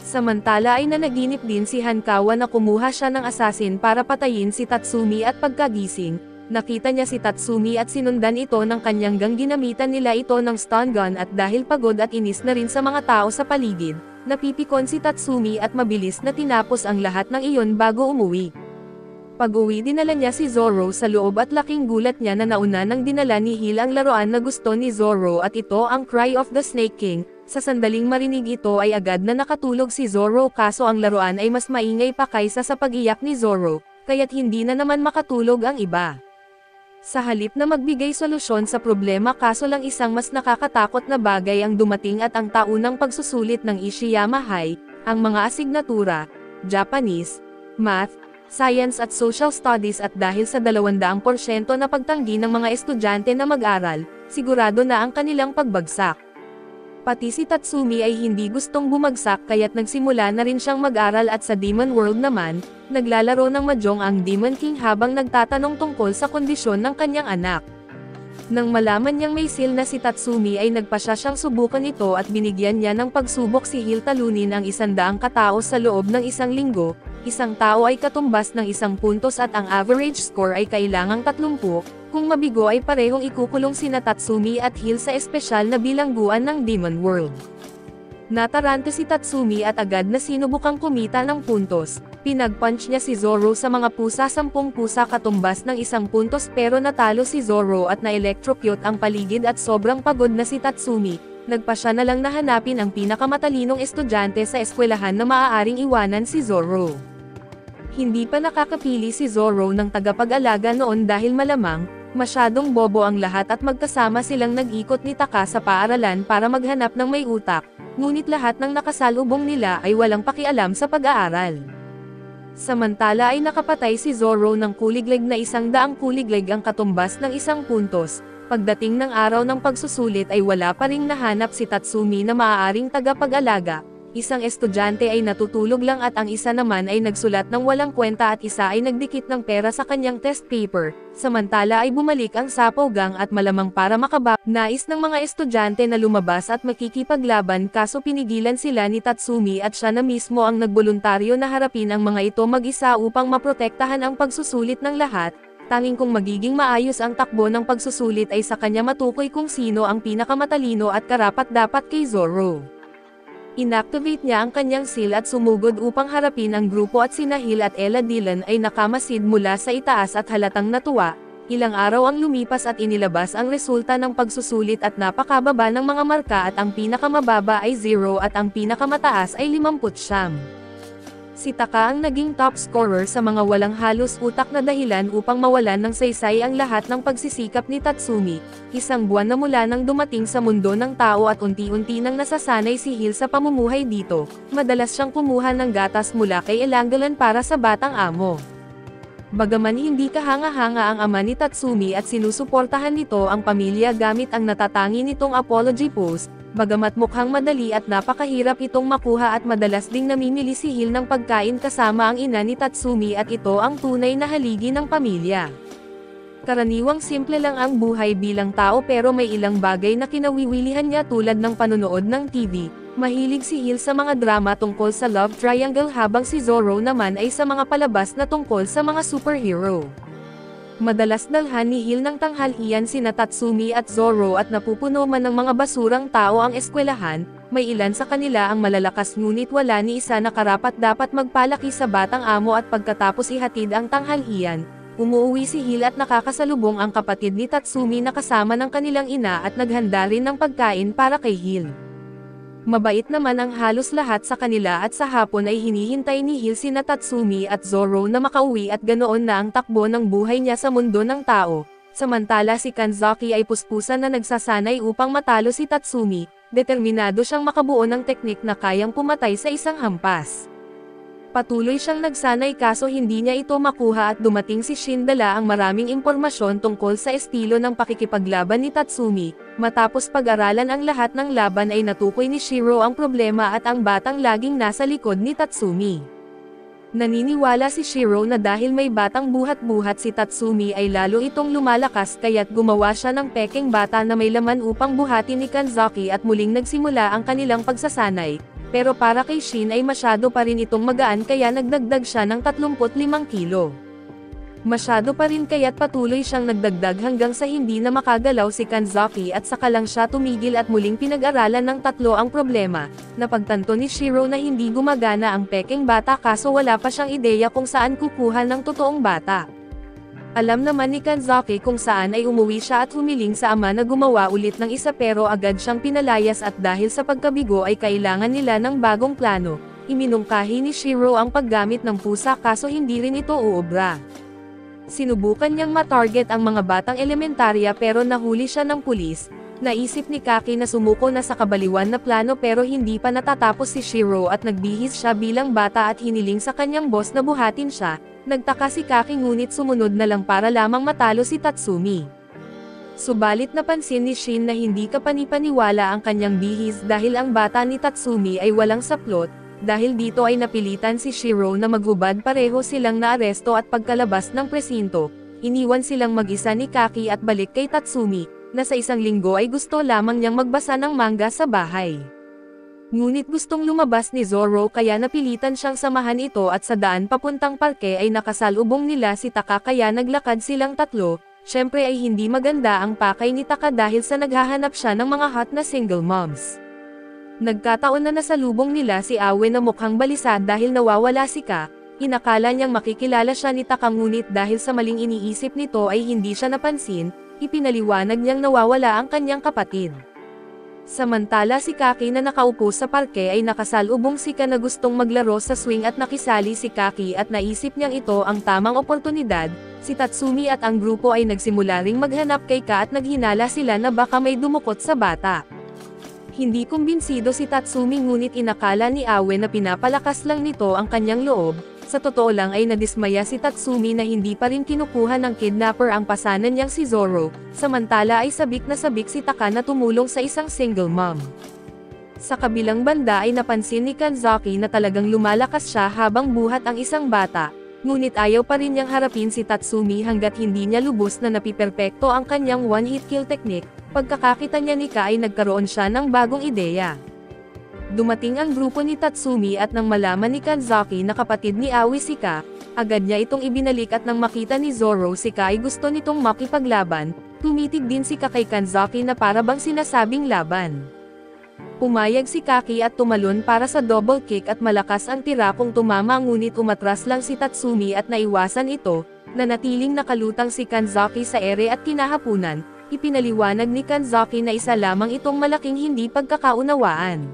Speaker 1: Samantala ay nanaginip din si Hankawa na kumuha siya ng asasin para patayin si Tatsumi at pagkagising, nakita niya si Tatsumi at sinundan ito ng kanyang gang ginamitan nila ito ng stun gun at dahil pagod at inis na rin sa mga tao sa paligid, napipikon si Tatsumi at mabilis na tinapos ang lahat ng iyon bago umuwi. Pag-uwi dinala niya si Zoro sa loob at laking gulat niya na nauna nang dinala ni Hill ang laruan na gusto ni Zoro at ito ang Cry of the Snake King. Sa sandaling marinig ito ay agad na nakatulog si Zoro kaso ang laruan ay mas maingay pa kaysa sa pag-iyak ni Zoro, kaya't hindi na naman makatulog ang iba. Sa halip na magbigay solusyon sa problema kaso lang isang mas nakakatakot na bagay ang dumating at ang taunang pagsusulit ng Ishiyama High, ang mga asignatura, Japanese, Math, Science at Social Studies at dahil sa 200% na pagtanggi ng mga estudyante na mag-aral, sigurado na ang kanilang pagbagsak. Pati si Tatsumi ay hindi gustong bumagsak kaya't nagsimula na rin siyang mag-aral at sa Demon World naman, naglalaro ng mahjong ang Demon King habang nagtatanong tungkol sa kondisyon ng kanyang anak. Nang malaman niyang may seal na si Tatsumi ay nagpasya siyang subukan ito at binigyan niya ng pagsubok si Hill talunin ang 100 katao sa loob ng 1 linggo, isang tao ay katumbas ng 1 puntos at ang average score ay kailangang 30, kung mabigo ay parehong ikukulong sina Tatsumi at Hill sa espesyal na bilangguan ng Demon World. Natarante si Tatsumi at agad na sinubukang kumita ng puntos, pinag-punch niya si Zoro sa mga pusa 10 pusa katumbas ng 1 puntos pero natalo si Zoro at na-electrocute ang paligid at sobrang pagod na si Tatsumi, nagpasya na lang na hanapin ang pinakamatalinong estudyante sa eskwelahan na maaaring iwanan si Zoro. Hindi pa nakakapili si Zoro ng tagapag-alaga noon dahil malamang, masyadong bobo ang lahat at magkasama silang nag-ikot ni Taka sa paaralan para maghanap ng may utak, ngunit lahat ng nakasalubong nila ay walang pakialam sa pag-aaral. Samantala ay nakapatay si Zoro ng kuliglig na 100 kuliglig ang katumbas ng 1 puntos. Pagdating ng araw ng pagsusulit ay wala pa ring nahanap si Tatsumi na maaaring tagapag-alaga. isang estudyante ay natutulog lang at ang isa naman ay nagsulat ng walang kwenta at isa ay nagdikit ng pera sa kanyang test paper, samantala ay bumalik ang sapogang at malamang para nais ng mga estudyante na lumabas at makikipaglaban kaso pinigilan sila ni Tatsumi at siya na mismo ang nagboluntaryo na harapin ang mga ito mag-isa upang maprotektahan ang pagsusulit ng lahat. Tanging kung magiging maayos ang takbo ng pagsusulit ay sa kanya matukoy kung sino ang pinakamatalino at karapat-dapat kay Zoro. Inactivate niya ang kanyang seal at sumugod upang harapin ang grupo at sina Hill at Ella Dillon ay nakamasid mula sa itaas at halatang natuwa. Ilang araw ang lumipas at inilabas ang resulta ng pagsusulit at napakababa ng mga marka at ang pinakamababa ay 0 at ang pinakamataas ay 59. Si Taka ang naging top scorer sa mga walang halos utak na dahilan upang mawalan ng saysay ang lahat ng pagsisikap ni Tatsumi. Isang buwan na mula nang dumating sa mundo ng tao at unti-unti nang nasasanay si Hill sa pamumuhay dito, madalas siyang kumuha ng gatas mula kay Elangalan para sa batang amo. Bagaman hindi kahanga-hanga ang ama ni Tatsumi at sinusuportahan nito ang pamilya gamit ang natatangi nitong apology post, bagamat mukhang madali at napakahirap itong makuha at madalas ding namimili si Hill ng pagkain kasama ang ina ni Tatsumi at ito ang tunay na haligi ng pamilya. Karaniwang simple lang ang buhay bilang tao pero may ilang bagay na kinawiwilihan niya tulad ng panonood ng TV. Mahilig si Hill sa mga drama tungkol sa love triangle habang si Zoro naman ay sa mga palabas na tungkol sa mga superhero. Madalas dalhan ni Hill ng tanghalian sina Tatsumi at Zoro at napupuno man ng mga basurang tao ang eskwelahan, may ilan sa kanila ang malalakas ngunit wala ni isa na karapat-dapat magpalaki sa batang amo at pagkatapos ihatid ang tanghalian, umuwi si Hill at nakakasalubong ang kapatid ni Tatsumi na kasama ng kanilang ina at naghanda rin ng pagkain para kay Hill. Mabait naman ang halos lahat sa kanila at sa hapon ay hinihintay ni Hill sina Tatsumi at Zoro na makauwi at ganoon na ang takbo ng buhay niya sa mundo ng tao. Samantala si Kanzaki ay puspusan na nagsasanay upang matalo si Tatsumi, determinado siyang makabuo ng teknik na kayang pumatay sa isang hampas. Patuloy siyang nagsanay kaso hindi niya ito makuha at dumating si Shin dala ang maraming impormasyon tungkol sa estilo ng pakikipaglaban ni Tatsumi. Matapos pag-aralan ang lahat ng laban ay natukoy ni Shiro ang problema at ang batang laging nasa likod ni Tatsumi. Naniniwala si Shiro na dahil may batang buhat-buhat si Tatsumi ay lalo itong lumalakas kaya't gumawa siya ng pekeng bata na may laman upang buhatin ni Kanzaki at muling nagsimula ang kanilang pagsasanay. Pero para kay Shin ay masyado pa rin itong magaan kaya nagdagdag siya ng 35 kilo. Masyado pa rin kaya't patuloy siyang nagdagdag hanggang sa hindi na makagalaw si Kanzaki at saka lang siya tumigil at muling pinag-aralan ng tatlo ang problema. Napagtanto ni Shiro na hindi gumagana ang pekeng bata kaso wala pa siyang ideya kung saan kukuha ng totoong bata. Alam naman ni Kanzaki kung saan ay umuwi siya at humiling sa ama na gumawa ulit ng isa pero agad siyang pinalayas at dahil sa pagkabigo ay kailangan nila ng bagong plano. Iminungkahi ni Shiro ang paggamit ng pusa kaso hindi rin ito uobra. Sinubukan niyang matarget ang mga batang elementarya pero nahuli siya ng pulis. Naisip ni Kaki na sumuko na sa kabaliwan na plano pero hindi pa natatapos si Shiro at nagbihis siya bilang bata at hiniling sa kanyang boss na buhatin siya. Nagtaka si Kaki ngunit sumunod na lang para lamang matalo si Tatsumi. Subalit napansin ni Shin na hindi kapanipaniwala ang kanyang bihis dahil ang bata ni Tatsumi ay walang saplot, dahil dito ay napilitan si Shiro na maghubad pareho silang naaresto at pagkalabas ng presinto, iniwan silang mag-isa ni Kaki at balik kay Tatsumi, na sa isang linggo ay gusto lamang niyang magbasa ng manga sa bahay. Ngunit gustong lumabas ni Zoro kaya napilitan siyang samahan ito at sa daan papuntang parke ay nakasalubong nila si Taka kaya naglakad silang tatlo. Syempre ay hindi maganda ang pakay ni Taka dahil sa naghahanap siya ng mga hot na single moms. Nagkataon na nasalubong nila si Awe na mukhang balisa dahil nawawala si Ka. Inakala niyang makikilala siya ni Taka ngunit dahil sa maling iniisip nito ay hindi siya napansin, ipinaliwanag niyang nawawala ang kanyang kapatid. Samantala si Kaki na nakaupo sa parke ay nakasalubong si Ka na gustong maglaro sa swing at nakisali si Kaki at naisip niyang ito ang tamang oportunidad. Si Tatsumi at ang grupo ay nagsimula ring maghanap kay Ka at naghinala sila na baka may dumukot sa bata. Hindi kumbinsido si Tatsumi ngunit inakala ni Awe na pinapalakas lang nito ang kanyang loob. Sa totoo lang ay nadismaya si Tatsumi na hindi pa rin kinukuha ng kidnapper ang pasanan niyang si Zoro, samantala ay sabik na sabik si Taka na tumulong sa isang single mom. Sa kabilang banda ay napansin ni Kanzaki na talagang lumalakas siya habang buhat ang isang bata, ngunit ayaw pa rin niyang harapin si Tatsumi hanggat hindi niya lubos na napiperpekto ang kanyang one-hit kill technique. Pagkakakita niya ni Ka ay nagkaroon siya ng bagong ideya. Dumating ang grupo ni Tatsumi at nang malaman ni Kanzaki na kapatid ni Aoi si Ka, agad niya itong ibinalik at nang makita ni Zoro si Ka ay gusto nitong makipaglaban, tumitig din si Ka kay Kanzaki na para bang sinasabing laban. Pumayag si Kaki at tumalon para sa double kick at malakas ang tira kung tumama ngunit umatras lang si Tatsumi at naiwasan ito, nanatiling nakalutang si Kanzaki sa ere at kinahapunan, ipinaliwanag ni Kanzaki na isa lamang itong malaking hindi pagkakaunawaan.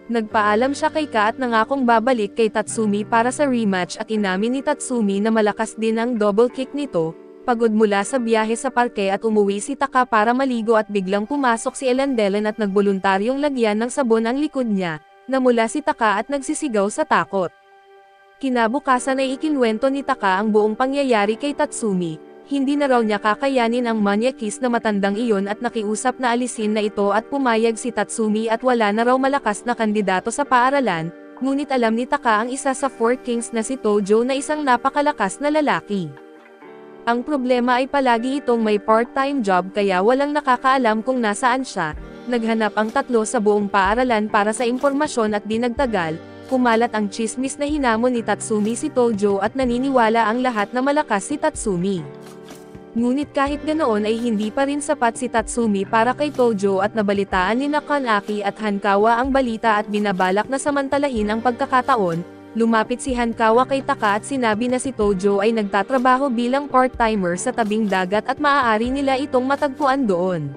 Speaker 1: Nagpaalam siya kay Ka at nangakong babalik kay Tatsumi para sa rematch at inamin ni Tatsumi na malakas din ang double kick nito. Pagod mula sa biyahe sa parke at umuwi si Taka para maligo at biglang pumasok si Elandelan at nagboluntaryong lagyan ng sabon ang likod niya, namula si Taka at nagsisigaw sa takot. Kinabukasan ay ikinwento ni Taka ang buong pangyayari kay Tatsumi, hindi na raw niya kakayanin ang manyakis na matandang iyon at nakiusap na alisin na ito at pumayag si Tatsumi at wala na raw malakas na kandidato sa paaralan, ngunit alam ni Taka ang isa sa Four Kings na si Tojo na isang napakalakas na lalaki. Ang problema ay palagi itong may part-time job kaya walang nakakaalam kung nasaan siya. Naghanap ang tatlo sa buong paaralan para sa impormasyon at di nagtagal, kumalat ang chismis na hinamon ni Tatsumi si Tojo at naniniwala ang lahat na malakas si Tatsumi. Ngunit kahit ganoon ay hindi pa rin sapat si Tatsumi para kay Tojo at nabalitaan ni Kanaki at Hankawa ang balita at binabalak na samantalahin ang pagkakataon. Lumapit si Hankawa kay Taka at sinabi na si Tojo ay nagtatrabaho bilang part-timer sa tabing dagat at maaari nila itong matagpuan doon.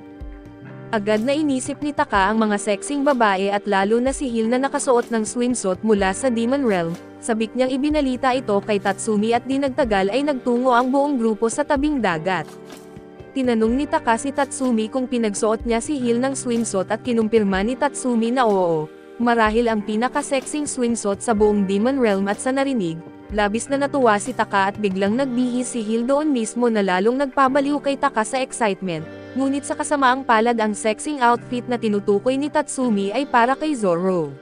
Speaker 1: Agad na inisip ni Taka ang mga sexing babae at lalo na si Hill na nakasuot ng swimsuit mula sa Demon Realm, sabik niyang ibinalita ito kay Tatsumi at di nagtagal ay nagtungo ang buong grupo sa tabing dagat. Tinanong ni Taka si Tatsumi kung pinagsuot niya si Hill ng swimsuit at kinumpirma ni Tatsumi na oo. Marahil ang pinaka-sexing swimsuit sa buong Demon Realm at sa narinig, labis na natuwa si Taka at biglang nagbihis si Hill doon mismo na lalong nagpabaliw kay Taka sa excitement, ngunit sa kasamaang palad ang sexing outfit na tinutukoy ni Tatsumi ay para kay Zoro.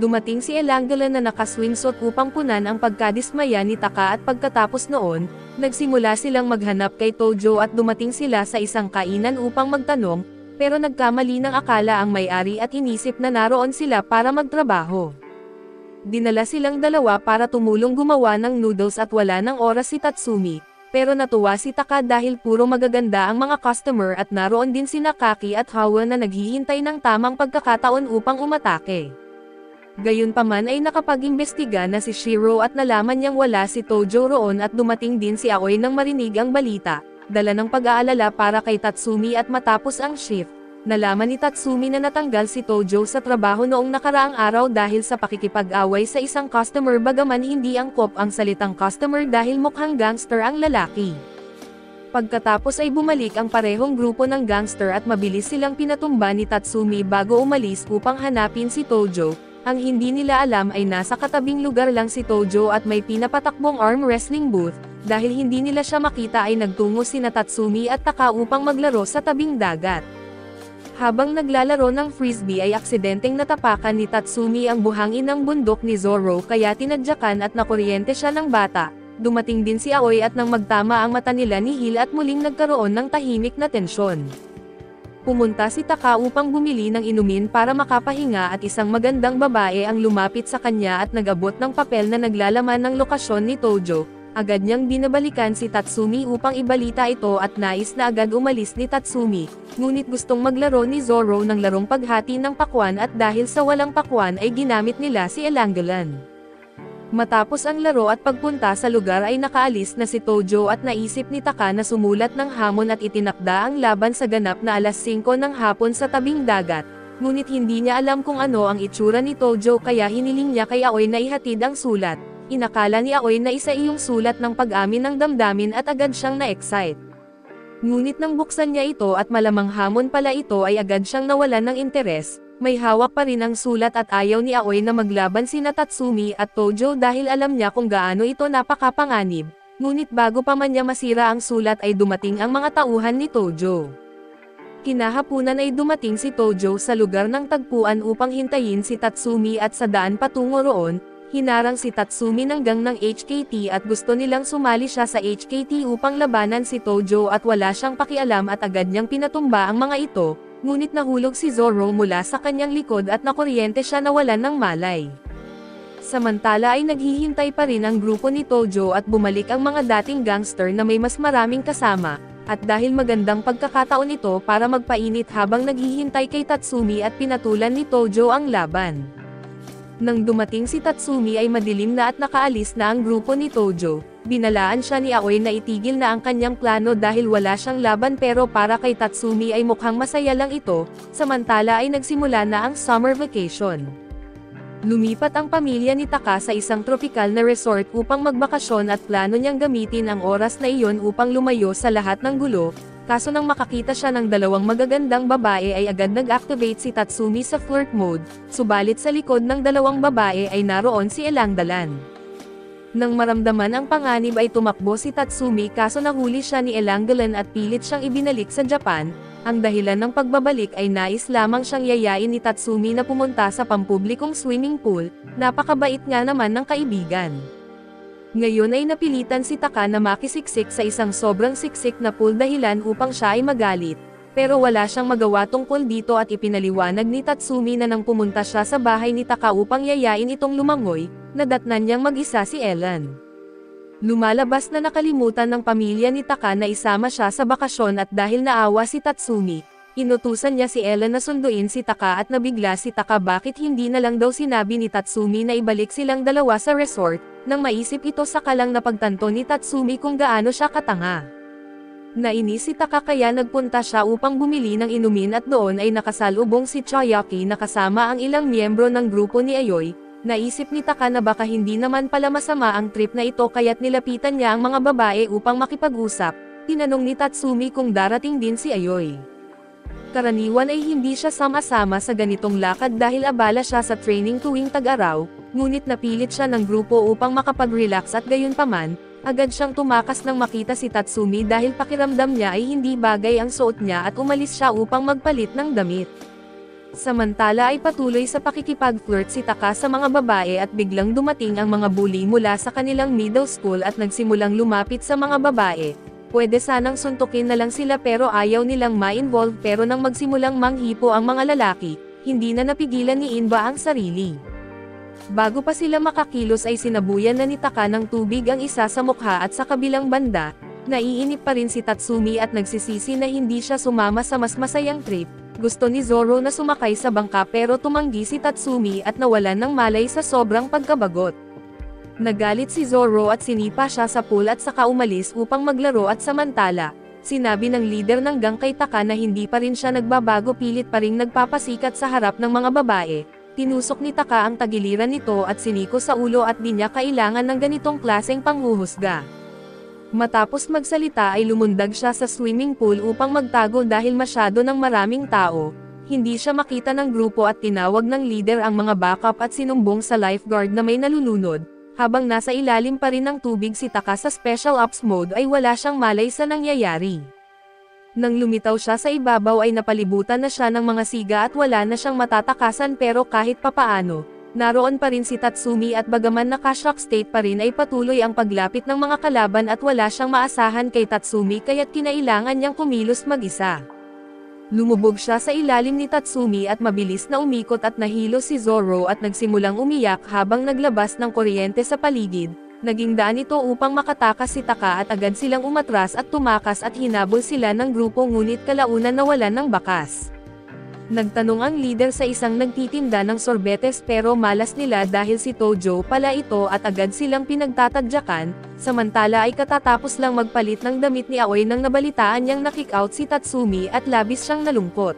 Speaker 1: Dumating si Elangelan na naka-swimsuit upang punan ang pagkadismaya ni Taka at pagkatapos noon, nagsimula silang maghanap kay Tojo at dumating sila sa isang kainan upang magtanong, pero nagkamali ng akala ang may-ari at inisip na naroon sila para magtrabaho. Dinala silang dalawa para tumulong gumawa ng noodles at wala ng oras si Tatsumi, pero natuwa si Taka dahil puro magaganda ang mga customer at naroon din sina Kaki at Hawa na naghihintay ng tamang pagkakataon upang umatake. Gayunpaman ay nakapag-imbestiga na si Shiro at nalaman niyang wala si Tojo roon at dumating din si Aoi nang marinig ang balita. Dala ng pag-aalala para kay Tatsumi at matapos ang shift, nalaman ni Tatsumi na natanggal si Tojo sa trabaho noong nakaraang araw dahil sa pakikipag-away sa isang customer bagaman hindi angkop ang salitang customer dahil mukhang gangster ang lalaki. Pagkatapos ay bumalik ang parehong grupo ng gangster at mabilis silang pinatumba ni Tatsumi bago umalis upang hanapin si Tojo. Ang hindi nila alam ay nasa katabing lugar lang si Tojo at may pinapatakbong arm wrestling booth. Dahil hindi nila siya makita ay nagtungo sina Tatsumi at Taka upang maglaro sa tabing dagat. Habang naglalaro ng frisbee ay aksidenteng natapakan ni Tatsumi ang buhangin ng bundok ni Zoro kaya tinadyakan at nakuryente siya ng bata. Dumating din si Aoi at nang magtama ang mata nila ni Hill at muling nagkaroon ng tahimik na tensyon. Pumunta si Taka upang bumili ng inumin para makapahinga at isang magandang babae ang lumapit sa kanya at nag-abot ng papel na naglalaman ng lokasyon ni Tojo. Agad niyang binabalikan si Tatsumi upang ibalita ito at nais na agad umalis ni Tatsumi, ngunit gustong maglaro ni Zoro ng larong paghati ng pakwan at dahil sa walang pakwan ay ginamit nila si Elangelan. Matapos ang laro at pagpunta sa lugar ay nakaalis na si Tojo at naisip ni Taka na sumulat ng hamon at itinakda ang laban sa ganap na alas 5 ng hapon sa tabing dagat, ngunit hindi niya alam kung ano ang itsura ni Tojo kaya hiniling niya kay Aoi na ihatid ang sulat. Inakala ni Aoi na isa iyong sulat ng pag-amin ng damdamin at agad siyang na-excite. Ngunit nang buksan niya ito at malamang hamon pala ito ay agad siyang nawalan ng interes, may hawak pa rin ang sulat at ayaw ni Aoi na maglaban sina Tatsumi at Tojo dahil alam niya kung gaano ito napakapanganib, ngunit bago pa man niya masira ang sulat ay dumating ang mga tauhan ni Tojo. Kinahapunan ay dumating si Tojo sa lugar ng tagpuan upang hintayin si Tatsumi at sa daan patungo roon, hinarang si Tatsumi ng gang ng HKT at gusto nilang sumali siya sa HKT upang labanan si Tojo at wala siyang pakialam at agad niyang pinatumba ang mga ito, ngunit nahulog si Zoro mula sa kanyang likod at nakuryente siya nawalan ng malay. Samantala ay naghihintay pa rin ang grupo ni Tojo at bumalik ang mga dating gangster na may mas maraming kasama, at dahil magandang pagkakataon ito para magpainit habang naghihintay kay Tatsumi at pinatulan ni Tojo ang laban. Nang dumating si Tatsumi ay madilim na at nakaalis na ang grupo ni Tojo, binalaan siya ni Aoi na itigil na ang kanyang plano dahil wala siyang laban pero para kay Tatsumi ay mukhang masaya lang ito, samantala ay nagsimula na ang summer vacation. Lumipat ang pamilya ni Taka sa isang tropikal na resort upang magbakasyon at plano niyang gamitin ang oras na iyon upang lumayo sa lahat ng gulo, kaso nang makakita siya ng dalawang magagandang babae ay agad nag-activate si Tatsumi sa flirt mode, subalit sa likod ng dalawang babae ay naroon si Elang Dalan. Nang maramdaman ang panganib ay tumakbo si Tatsumi kaso nahuli siya ni Elang Dalan at pilit siyang ibinalik sa Japan. Ang dahilan ng pagbabalik ay nais lamang siyang yayain ni Tatsumi na pumunta sa pampublikong swimming pool, napakabait nga naman ng kaibigan. Ngayon ay napilitan si Taka na makisiksik sa isang sobrang siksik na pool dahilan upang siya ay magalit, pero wala siyang magawa tungkol dito at ipinaliwanag ni Tatsumi na nang pumunta siya sa bahay ni Taka upang yayain itong lumangoy, nadatnan niyang mag-isa si Ellen. Lumalabas na nakalimutan ng pamilya ni Taka na isama siya sa bakasyon at dahil naawa si Tatsumi, inutusan niya si Ellen na sunduin si Taka at nabigla si Taka bakit hindi na lang daw sinabi ni Tatsumi na ibalik silang dalawa sa resort, nang maisip ito sa kalang napagtanto ni Tatsumi kung gaano siya katanga. Nainis si Taka kaya nagpunta siya upang bumili ng inumin at doon ay nakasalubong si Choyaki na kasama ang ilang miyembro ng grupo ni Aoi. Naisip ni Taka na baka hindi naman pala masama ang trip na ito kaya't nilapitan niya ang mga babae upang makipag-usap, tinanong ni Tatsumi kung darating din si Aoi. Karaniwan ay hindi siya sama-sama sa ganitong lakad dahil abala siya sa training tuwing tag-araw, ngunit napilit siya ng grupo upang makapag-relax at gayunpaman, agad siyang tumakas nang makita si Tatsumi dahil pakiramdam niya ay hindi bagay ang suot niya at umalis siya upang magpalit ng damit. Samantala ay patuloy sa pakikipag-flirt si Taka sa mga babae at biglang dumating ang mga bully mula sa kanilang middle school at nagsimulang lumapit sa mga babae. Pwede sanang suntukin na lang sila pero ayaw nilang ma-involve pero nang magsimulang manghipo ang mga lalaki, hindi na napigilan ni Inba ang sarili. Bago pa sila makakilos ay sinabuyan na ni Taka ng tubig ang isa sa mukha at sa kabilang banda, naiinip pa rin si Tatsumi at nagsisisi na hindi siya sumama sa mas masayang trip. Gusto ni Zoro na sumakay sa bangka pero tumanggi si Tatsumi at nawalan ng malay sa sobrang pagkabagot. Nagalit si Zoro at sinipa siya sa pool at saka umalis upang maglaro at samantala, sinabi ng leader ng gang kay Taka na hindi pa rin siya nagbabago pilit pa ring nagpapasikat sa harap ng mga babae. Tinusok ni Taka ang tagiliran nito at siniko sa ulo at di niya kailangan ng ganitong klaseng panghuhusga. Matapos magsalita ay lumundag siya sa swimming pool upang magtago dahil masyado ng maraming tao. Hindi siya makita ng grupo at tinawag ng leader ang mga backup at sinumbong sa lifeguard na may nalulunod. Habang nasa ilalim pa rin ng tubig si Taka sa special ops mode ay wala siyang malay sa nangyayari. Nang lumitaw siya sa ibabaw ay napalibutan na siya ng mga siga at wala na siyang matatakasan pero kahit papaano, naroon pa rin si Tatsumi at bagaman naka-shock state pa rin ay patuloy ang paglapit ng mga kalaban at wala siyang maasahan kay Tatsumi kaya't kinailangan niyang kumilos mag-isa. Lumubog siya sa ilalim ni Tatsumi at mabilis na umikot at nahilo si Zoro at nagsimulang umiyak habang naglabas ng kuryente sa paligid. Naging daan ito upang makatakas si Taka at agad silang umatras at tumakas at hinabol sila ng grupo ngunit kalaunan nawalan ng bakas. Nagtanong ang leader sa isang nagtitinda ng sorbetes pero malas nila dahil si Tojo pala ito at agad silang pinagtatadyakan, samantala ay katatapos lang magpalit ng damit ni Aoi nang nabalitaan niyang na-kick out si Tatsumi at labis siyang nalungkot.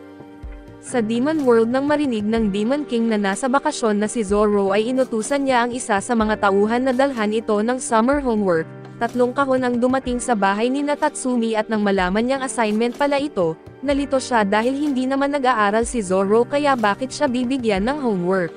Speaker 1: Sa Demon World nang marinig ng Demon King na nasa bakasyon na si Zoro ay inutusan niya ang isa sa mga tauhan na dalhan ito ng summer homework. 3 kahon ang dumating sa bahay ni Tatsumi at nang malaman niyang assignment pala ito, nalito siya dahil hindi naman nag-aaral si Zoro kaya bakit siya bibigyan ng homework.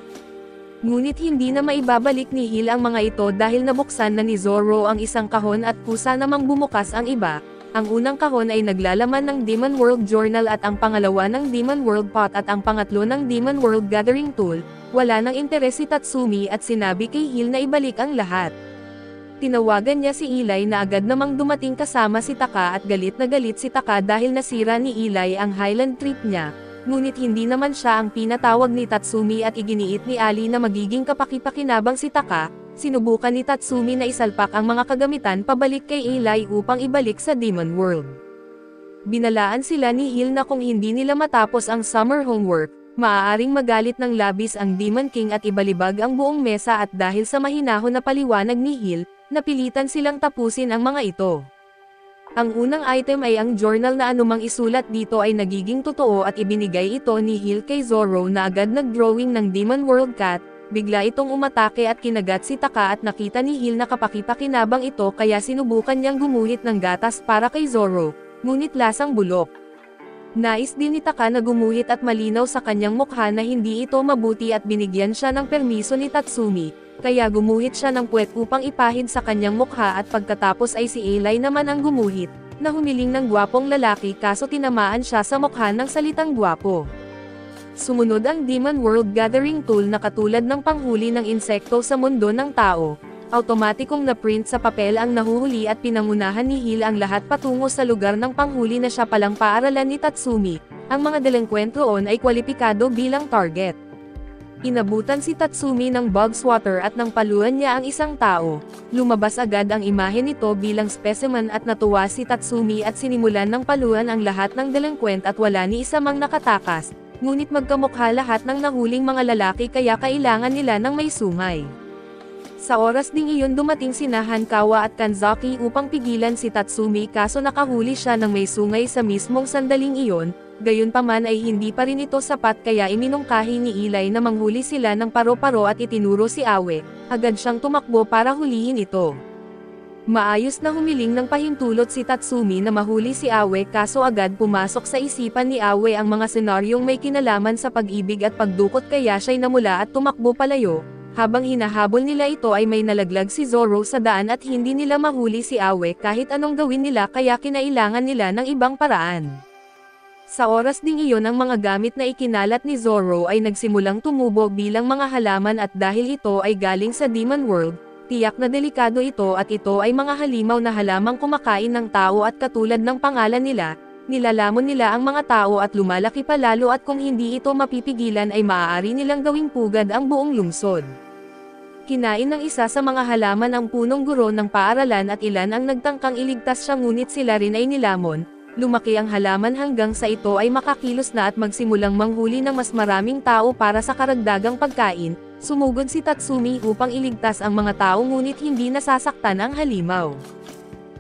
Speaker 1: Ngunit hindi na maibabalik ni Hill ang mga ito dahil nabuksan na ni Zoro ang isang kahon at kusa namang bumukas ang iba. Ang unang kahon ay naglalaman ng Demon World Journal at ang pangalawa ng Demon World Pot at ang pangatlo ng Demon World Gathering Tool. Wala nang interes si Tatsumi at sinabi kay Hill na ibalik ang lahat. Tinawagan niya si Eli na agad namang dumating kasama si Taka at galit na galit si Taka dahil nasira ni Eli ang Highland trip niya. Ngunit hindi naman siya ang pinatawag ni Tatsumi at iginiit ni Ali na magiging kapakipakinabang si Taka. Sinubukan ni Tatsumi na isalpak ang mga kagamitan pabalik kay Eli upang ibalik sa Demon World. Binalaan sila ni Hill na kung hindi nila matapos ang summer homework, maaaring magalit ng labis ang Demon King at ibalibag ang buong mesa at dahil sa mahinahon na paliwanag ni Hill, napilitan silang tapusin ang mga ito. Ang unang item ay ang journal na anumang isulat dito ay nagiging totoo at ibinigay ito ni Hill kay Zoro na agad nag-drawing ng Demon World Cat. Bigla itong umatake at kinagat si Taka at nakita ni Hill na kapakipakinabang ito kaya sinubukan niyang gumuhit ng gatas para kay Zoro, ngunit lasang bulok. Nais din ni Taka na gumuhit at malinaw sa kanyang mukha na hindi ito mabuti at binigyan siya ng permiso ni Tatsumi, kaya gumuhit siya ng puwet upang ipahid sa kanyang mukha at pagkatapos ay si Eli naman ang gumuhit, na humiling ng gwapong lalaki kaso tinamaan siya sa mukha ng salitang gwapo. Sumunod ang Demon World Gathering Tool na katulad ng panghuli ng insekto sa mundo ng tao. Automatikong na-print sa papel ang nahuhuli at pinangunahan ni Hill ang lahat patungo sa lugar ng panghuli na siya palang paaralan ni Tatsumi. Ang mga delinkwento roon ay kwalipikado bilang target. Inabutan si Tatsumi ng bog's water at nang paluan niya ang isang tao. Lumabas agad ang imahe nito bilang specimen at natuwa si Tatsumi at sinimulan ng paluan ang lahat ng delinkwent at wala ni isa mang nakatakas. Ngunit magkamukha lahat ng nahuling mga lalaki kaya kailangan nila ng may sungay. Sa oras ding iyon dumating sina Hankawa at Kanzaki upang pigilan si Tatsumi kaso nakahuli siya ng may sungay sa mismong sandaling iyon, gayunpaman ay hindi pa rin ito sapat kaya iminungkahi ni Eli na manghuli sila ng paro-paro at itinuro si Awe, agad siyang tumakbo para hulihin ito. Maayos na humiling ng pahintulot si Tatsumi na mahuli si Awe kaso agad pumasok sa isipan ni Awe ang mga senaryong may kinalaman sa pag-ibig at pagdukot kaya siya'y namula at tumakbo palayo. Habang hinahabol nila ito ay may nalaglag si Zoro sa daan at hindi nila mahuli si Awe kahit anong gawin nila kaya kinailangan nila ng ibang paraan. Sa oras ding iyon ang mga gamit na ikinalat ni Zoro ay nagsimulang tumubo bilang mga halaman at dahil ito ay galing sa Demon World, tiyak na delikado ito at ito ay mga halimaw na halamang kumakain ng tao at katulad ng pangalan nila, nilalamon nila ang mga tao at lumalaki pa lalo at kung hindi ito mapipigilan ay maaari nilang gawing pugad ang buong lungsod. Kinain ng isa sa mga halaman ang punong guro ng paaralan at ilan ang nagtangkang iligtas siya ngunit sila rin ay nilamon. Lumaki ang halaman hanggang sa ito ay makakilos na at magsimulang manghuli ng mas maraming tao para sa karagdagang pagkain. Sumugod si Tatsumi upang iligtas ang mga tao ngunit hindi nasasaktan ang halimaw.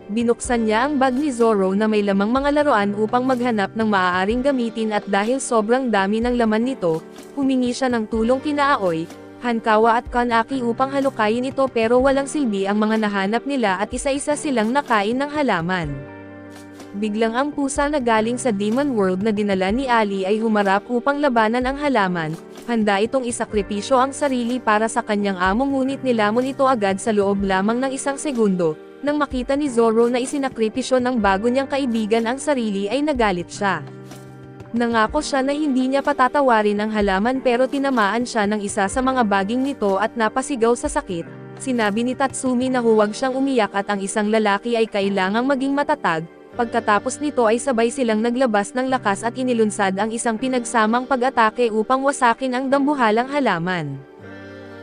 Speaker 1: Binuksan niya ang bag ni Zoro na may lamang mga laruan upang maghanap ng maaaring gamitin at dahil sobrang dami ng laman nito, humingi siya ng tulong kina Aoy, Hankawa at Kanaki upang halukayin ito pero walang silbi ang mga nahanap nila at isa-isa silang nakain ng halaman. Biglang ang pusa na galing sa Demon World na dinala ni Ali ay humarap upang labanan ang halaman. Handa itong isakripisyo ang sarili para sa kanyang amo ngunit nilamon ito agad sa loob lamang ng isang segundo. Nang makita ni Zoro na isinakripisyo ng bago niyang kaibigan ang sarili ay nagalit siya. Nangako siya na hindi niya patatawarin ang halaman pero tinamaan siya ng isa sa mga baging nito at napasigaw sa sakit. Sinabi ni Tatsumi na huwag siyang umiyak at ang isang lalaki ay kailangang maging matatag. Pagkatapos nito ay sabay silang naglabas ng lakas at inilunsad ang isang pinagsamang pag-atake upang wasakin ang dambuhalang halaman.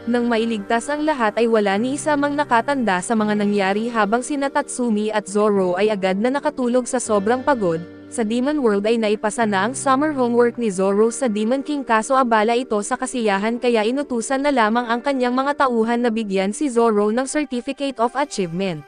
Speaker 1: Nang mailigtas ang lahat ay wala ni isa mang nakatanda sa mga nangyari habang sina Tatsumi at Zoro ay agad na nakatulog sa sobrang pagod. Sa Demon World ay naipasa na ang summer homework ni Zoro sa Demon King kaso abala ito sa kasiyahan kaya inutusan na lamang ang kanyang mga tauhan na bigyan si Zoro ng Certificate of Achievement.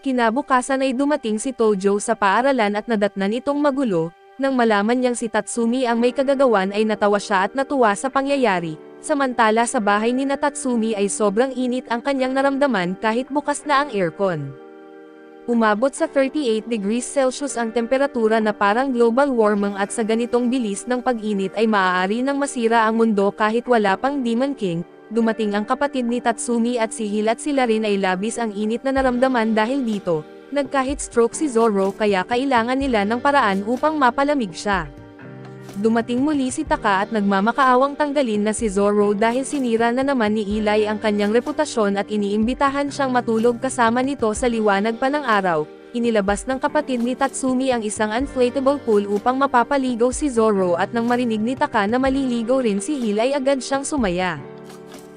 Speaker 1: Kinabukasan ay dumating si Tojo sa paaralan at nadatnan itong magulo. Nang malaman niyang si Tatsumi ang may kagagawan ay natawa siya at natuwa sa pangyayari. Samantala sa bahay ni Tatsumi ay sobrang init ang kanyang naramdaman kahit bukas na ang aircon. Umabot sa 38 degrees Celsius ang temperatura na parang global warming at sa ganitong bilis ng pag-init ay maaari nang masira ang mundo kahit wala pang Demon King. Dumating ang kapatid ni Tatsumi at si Hill at sila rin ay labis ang init na naramdaman dahil dito. Nagkahit stroke si Zoro kaya kailangan nila ng paraan upang mapalamig siya. Dumating muli si Taka at nagmamakaawang tanggalin na si Zoro dahil sinira na naman ni Eli ang kanyang reputasyon at iniimbitahan siyang matulog kasama nito sa liwanag pa ng araw. Inilabas ng kapatid ni Tatsumi ang isang inflatable pool upang mapapaligaw si Zoro at nang marinig ni Taka na maliligaw rin si Eli ay agad siyang sumaya.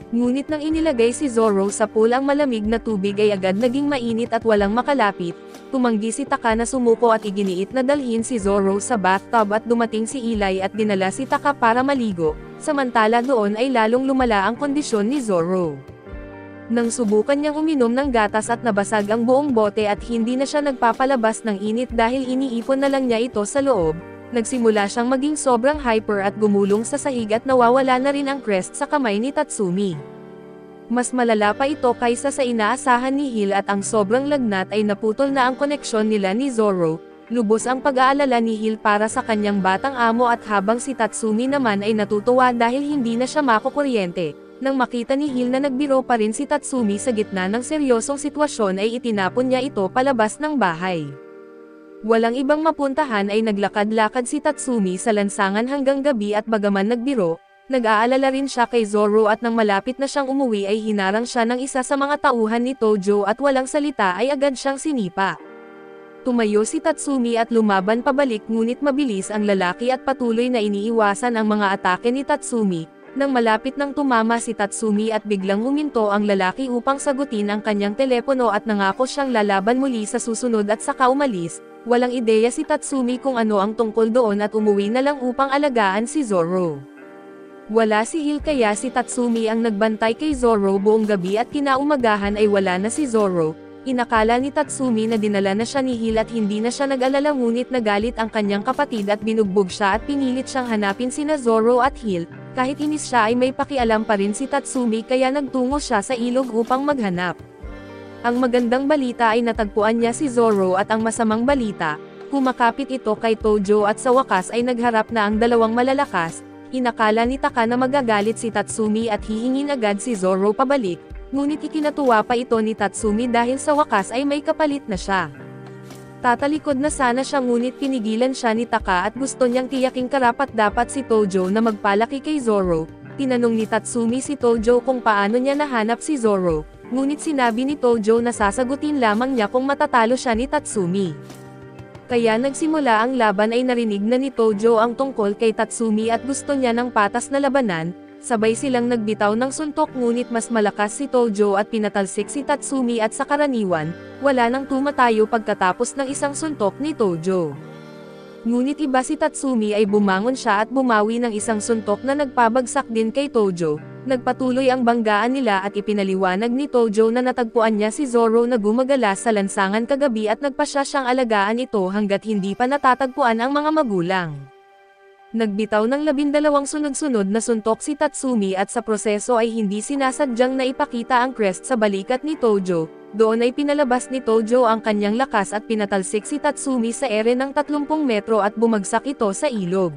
Speaker 1: Ngunit nang inilagay si Zoro sa pool ang malamig na tubig ay agad naging mainit at walang makalapit. Tumanggi si Taka na sumuko at iginiit na dalhin si Zoro sa bathtub at dumating si Eli at dinala si Taka para maligo, samantala doon ay lalong lumala ang kondisyon ni Zoro. Nang subukan niyang uminom ng gatas at nabasag ang buong bote at hindi na siya nagpapalabas ng init dahil iniipon na lang niya ito sa loob, nagsimula siyang maging sobrang hyper at gumulong sa sahig at nawawala na rin ang crest sa kamay ni Tatsumi. Mas malala pa ito kaysa sa inaasahan ni Hill at ang sobrang lagnat ay naputol na ang koneksyon nila ni Zoro. Lubos ang pag-aalala ni Hill para sa kanyang batang amo at habang si Tatsumi naman ay natutuwa dahil hindi na siya makukuryente. Nang makita ni Hill na nagbiro pa rin si Tatsumi sa gitna ng seryosong sitwasyon ay itinapon niya ito palabas ng bahay. Walang ibang mapuntahan ay naglakad-lakad si Tatsumi sa lansangan hanggang gabi at bagaman nagbiro, nag-aalala rin siya kay Zoro at nang malapit na siyang umuwi ay hinarang siya ng isa sa mga tauhan ni Tojo at walang salita ay agad siyang sinipa. Tumayo si Tatsumi at lumaban pabalik ngunit mabilis ang lalaki at patuloy na iniiwasan ang mga atake ni Tatsumi. Nang malapit nang tumama si Tatsumi at biglang huminto ang lalaki upang sagutin ang kanyang telepono at nangako siyang lalaban muli sa susunod at saka umalis, walang ideya si Tatsumi kung ano ang tungkol doon at umuwi na lang upang alagaan si Zoro. Wala si Hill kaya si Tatsumi ang nagbantay kay Zoro buong gabi at kinaumagahan ay wala na si Zoro. Inakala ni Tatsumi na dinala na siya ni Hill at hindi na siya nag-alala ngunit nagalit ang kanyang kapatid at binugbog siya at pinilit siyang hanapin sina Zoro at Hill. Kahit inis siya ay may pakialam pa rin si Tatsumi kaya nagtungo siya sa ilog upang maghanap. Ang magandang balita ay natagpuan niya si Zoro at ang masamang balita, kumakapit ito kay Tojo at sa wakas ay nagharap na ang dalawang malalakas. Inakala ni Taka na magagalit si Tatsumi at hihingin agad si Zoro pabalik, ngunit ikinatuwa pa ito ni Tatsumi dahil sa wakas ay may kapalit na siya. Tatalikod na sana siya ngunit pinigilan siya ni Taka at gusto niyang tiyaking karapat-dapat si Tojo na magpalaki kay Zoro. Tinanong ni Tatsumi si Tojo kung paano niya nahanap si Zoro, ngunit sinabi ni Tojo na sasagutin lamang niya kung matatalo siya ni Tatsumi. Kaya nagsimula ang laban ay narinig na ni Tojo ang tungkol kay Tatsumi at gusto niya ng patas na labanan, sabay silang nagbitaw ng suntok ngunit mas malakas si Tojo at pinatalsik si Tatsumi at sa karaniwan, wala nang tumatayo pagkatapos ng isang suntok ni Tojo. Ngunit iba si Tatsumi ay bumangon siya at bumawi ng isang suntok na nagpabagsak din kay Tojo. Nagpatuloy ang banggaan nila at ipinaliwanag ni Tojo na natagpuan niya si Zoro na gumagala sa lansangan kagabi at nagpasya siyang alagaan ito hanggat hindi pa natatagpuan ang mga magulang. Nagbitaw ng 12 sunod-sunod na suntok si Tatsumi at sa proseso ay hindi sinasadyang naipakita ang crest sa balikat ni Tojo. Doon ay pinalabas ni Tojo ang kanyang lakas at pinatalsik si Tatsumi sa ere ng 30 metro at bumagsak ito sa ilog.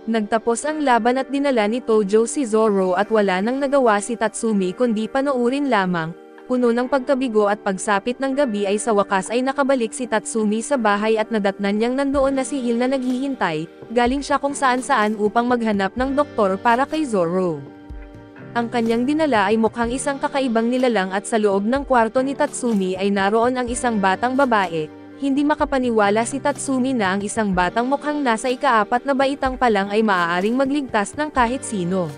Speaker 1: Nagtapos ang laban at dinala ni Tojo si Zoro at wala nang nagawa si Tatsumi kundi panoorin lamang. Puno ng pagkabigo at pagsapit ng gabi ay sa wakas ay nakabalik si Tatsumi sa bahay at nadatnan niyang nandoon na si Hill na naghihintay. Galing siya kung saan-saan upang maghanap ng doktor para kay Zoro. Ang kanyang dinala ay mukhang isang kakaibang nilalang at sa loob ng kwarto ni Tatsumi ay naroon ang isang batang babae. Hindi makapaniwala si Tatsumi na ang isang batang mukhang nasa ika-4 na baitang pa lang ay maaaring magligtas ng kahit sino.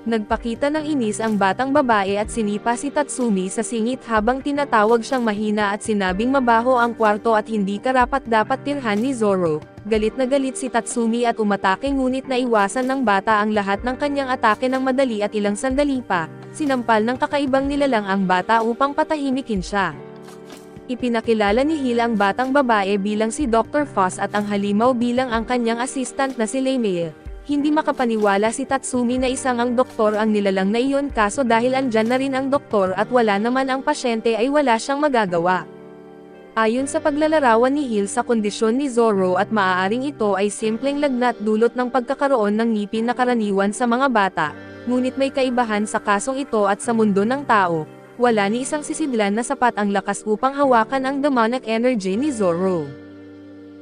Speaker 1: Nagpakita ng inis ang batang babae at sinipa si Tatsumi sa singit habang tinatawag siyang mahina at sinabing mabaho ang kwarto at hindi karapat-dapat tirhan ni Zoro. Galit na galit si Tatsumi at umatake ngunit naiwasan ng bata ang lahat ng kanyang atake ng madali at ilang sandali pa, sinampal ng kakaibang nilalang ang bata upang patahimikin siya. Ipinakilala ni Hill ang batang babae bilang si Dr. Foss at ang halimaw bilang ang kanyang assistant na si Leimei. Hindi makapaniwala si Tatsumi na isang ang doktor ang nilalang na iyon kaso dahil andyan na rin ang doktor at wala naman ang pasyente ay wala siyang magagawa. Ayon sa paglalarawan ni Hill sa kondisyon ni Zoro at maaaring ito ay simpleng lagnat dulot ng pagkakaroon ng ngipin na karaniwan sa mga bata, ngunit may kaibahan sa kasong ito at sa mundo ng tao. wala ni isang sisidlan na sapat ang lakas upang hawakan ang demonic energy ni Zoro.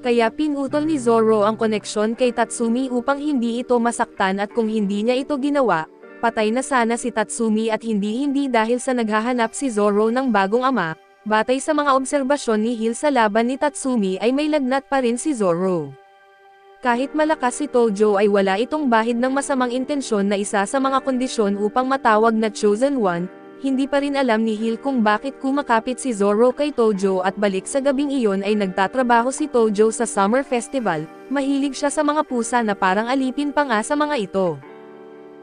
Speaker 1: Kaya pinutol ni Zoro ang koneksyon kay Tatsumi upang hindi ito masaktan at kung hindi niya ito ginawa, patay na sana si Tatsumi at hindi dahil sa naghahanap si Zoro ng bagong ama. Batay sa mga obserbasyon ni Hill sa laban ni Tatsumi ay may lagnat pa rin si Zoro. Kahit malakas si Tojo ay wala itong bahid ng masamang intensyon na isa sa mga kondisyon upang matawag na Chosen One. Hindi pa rin alam ni Hill kung bakit kumakapit si Zoro kay Tojo at balik sa gabing iyon ay nagtatrabaho si Tojo sa Summer Festival. Mahilig siya sa mga pusa na parang alipin pa nga sa mga ito.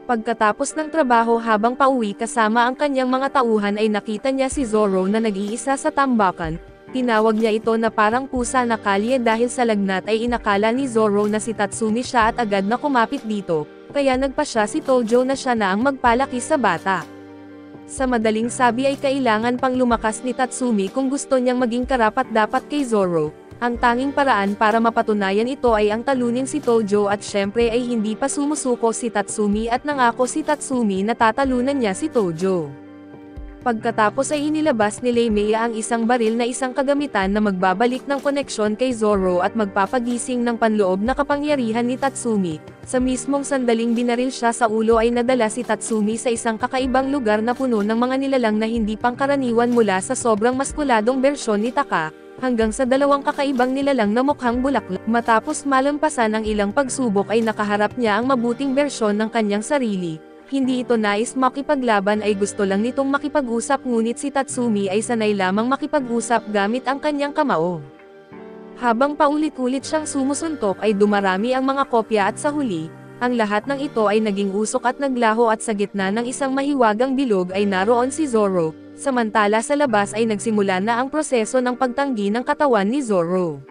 Speaker 1: Pagkatapos ng trabaho habang pauwi kasama ang kanyang mga tauhan ay nakita niya si Zoro na nag-iisa sa tambakan. Tinawag niya ito na parang pusa na kalye dahil sa lagnat ay inakala ni Zoro na si Tatsumi siya at agad na kumapit dito, kaya nagpasya si Tojo na siya na ang magpalaki sa bata. Sa madaling sabi ay kailangan pang lumakas ni Tatsumi kung gusto niyang maging karapat-dapat kay Zoro. Ang tanging paraan para mapatunayan ito ay ang talunin si Tojo at syempre ay hindi pa sumusuko si Tatsumi at nangako si Tatsumi na tatalunan niya si Tojo. Pagkatapos ay inilabas ni Leimea ang isang baril na isang kagamitan na magbabalik ng koneksyon kay Zoro at magpapagising ng panloob na kapangyarihan ni Tatsumi. Sa mismong sandaling binaril siya sa ulo ay nadala si Tatsumi sa isang kakaibang lugar na puno ng mga nilalang na hindi pangkaraniwan mula sa sobrang maskuladong bersyon ni Taka, hanggang sa dalawang kakaibang nilalang na mukhang bulaklak. Matapos malampasan ang ilang pagsubok ay nakaharap niya ang mabuting bersyon ng kanyang sarili. Hindi ito nais makipaglaban ay gusto lang nitong makipag-usap ngunit si Tatsumi ay sanay lamang makipag-usap gamit ang kanyang kamao. Habang paulit-ulit siyang sumusuntok ay dumarami ang mga kopya at sa huli, ang lahat ng ito ay naging usok at naglaho at sa gitna ng isang mahiwagang bilog ay naroon si Zoro, samantala sa labas ay nagsimula na ang proseso ng pagtanggi ng katawan ni Zoro.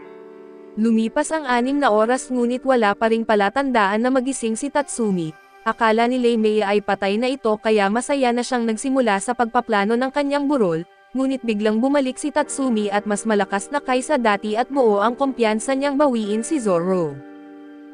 Speaker 1: Lumipas ang 6 na oras ngunit wala pa ring palatandaan na magising si Tatsumi. Akala ni Leimea ay patay na ito kaya masaya na siyang nagsimula sa pagpaplano ng kanyang burol, ngunit biglang bumalik si Tatsumi at mas malakas na kaysa dati at buo ang kumpiyansa niyang bawiin si Zoro.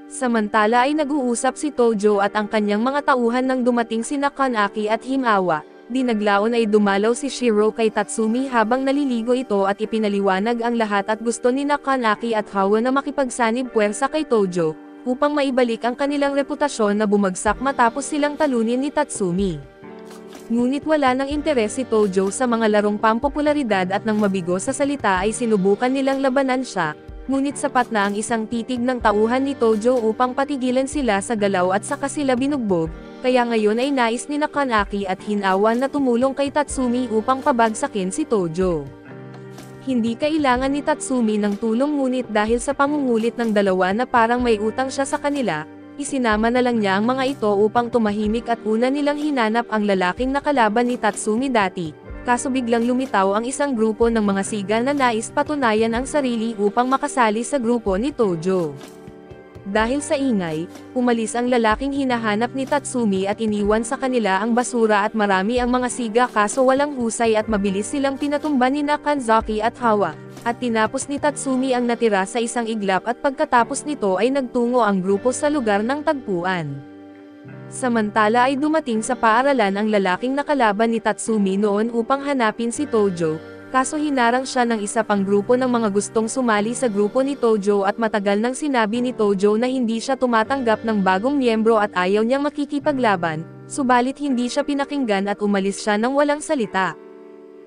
Speaker 1: Samantala ay nag-uusap si Tojo at ang kanyang mga tauhan nang dumating sina Kanaki at Himawa. Dinaglaon ay dumalaw si Shiro kay Tatsumi habang naliligo ito at ipinaliwanag ang lahat at gusto ni Kanaki at Hawa na makipagsanib puwersa kay Tojo, upang maibalik ang kanilang reputasyon na bumagsak matapos silang talunin ni Tatsumi. Ngunit wala nang interes si Tojo sa mga larong pampopularidad at nang mabigo sa salita ay sinubukan nilang labanan siya, ngunit sapat na ang isang titig ng tauhan ni Tojo upang patigilan sila sa galaw at saka sila binugbog, kaya ngayon ay nais ni Kanaki at Hinawa na tumulong kay Tatsumi upang pabagsakin si Tojo. Hindi kailangan ni Tatsumi ng tulong ngunit dahil sa pangungulit ng dalawa na parang may utang siya sa kanila, isinama na lang niya ang mga ito upang tumahimik at una nilang hinanap ang lalaking nakalaban ni Tatsumi dati, kaso biglang lumitaw ang isang grupo ng mga sigal na nais patunayan ang sarili upang makasali sa grupo ni Tojo. Dahil sa ingay, umalis ang lalaking hinahanap ni Tatsumi at iniwan sa kanila ang basura at marami ang mga siga kaso walang husay at mabilis silang pinatumba ni Kanzaki at Hawa, at tinapos ni Tatsumi ang natira sa isang iglap at pagkatapos nito ay nagtungo ang grupo sa lugar ng tagpuan. Samantala ay dumating sa paaralan ang lalaking nakalaban ni Tatsumi noon upang hanapin si Tojo. Kaso hinarang siya ng isa pang grupo ng mga gustong sumali sa grupo ni Tojo at matagal nang sinabi ni Tojo na hindi siya tumatanggap ng bagong miyembro at ayaw niyang makikipaglaban, subalit hindi siya pinakinggan at umalis siya nang walang salita.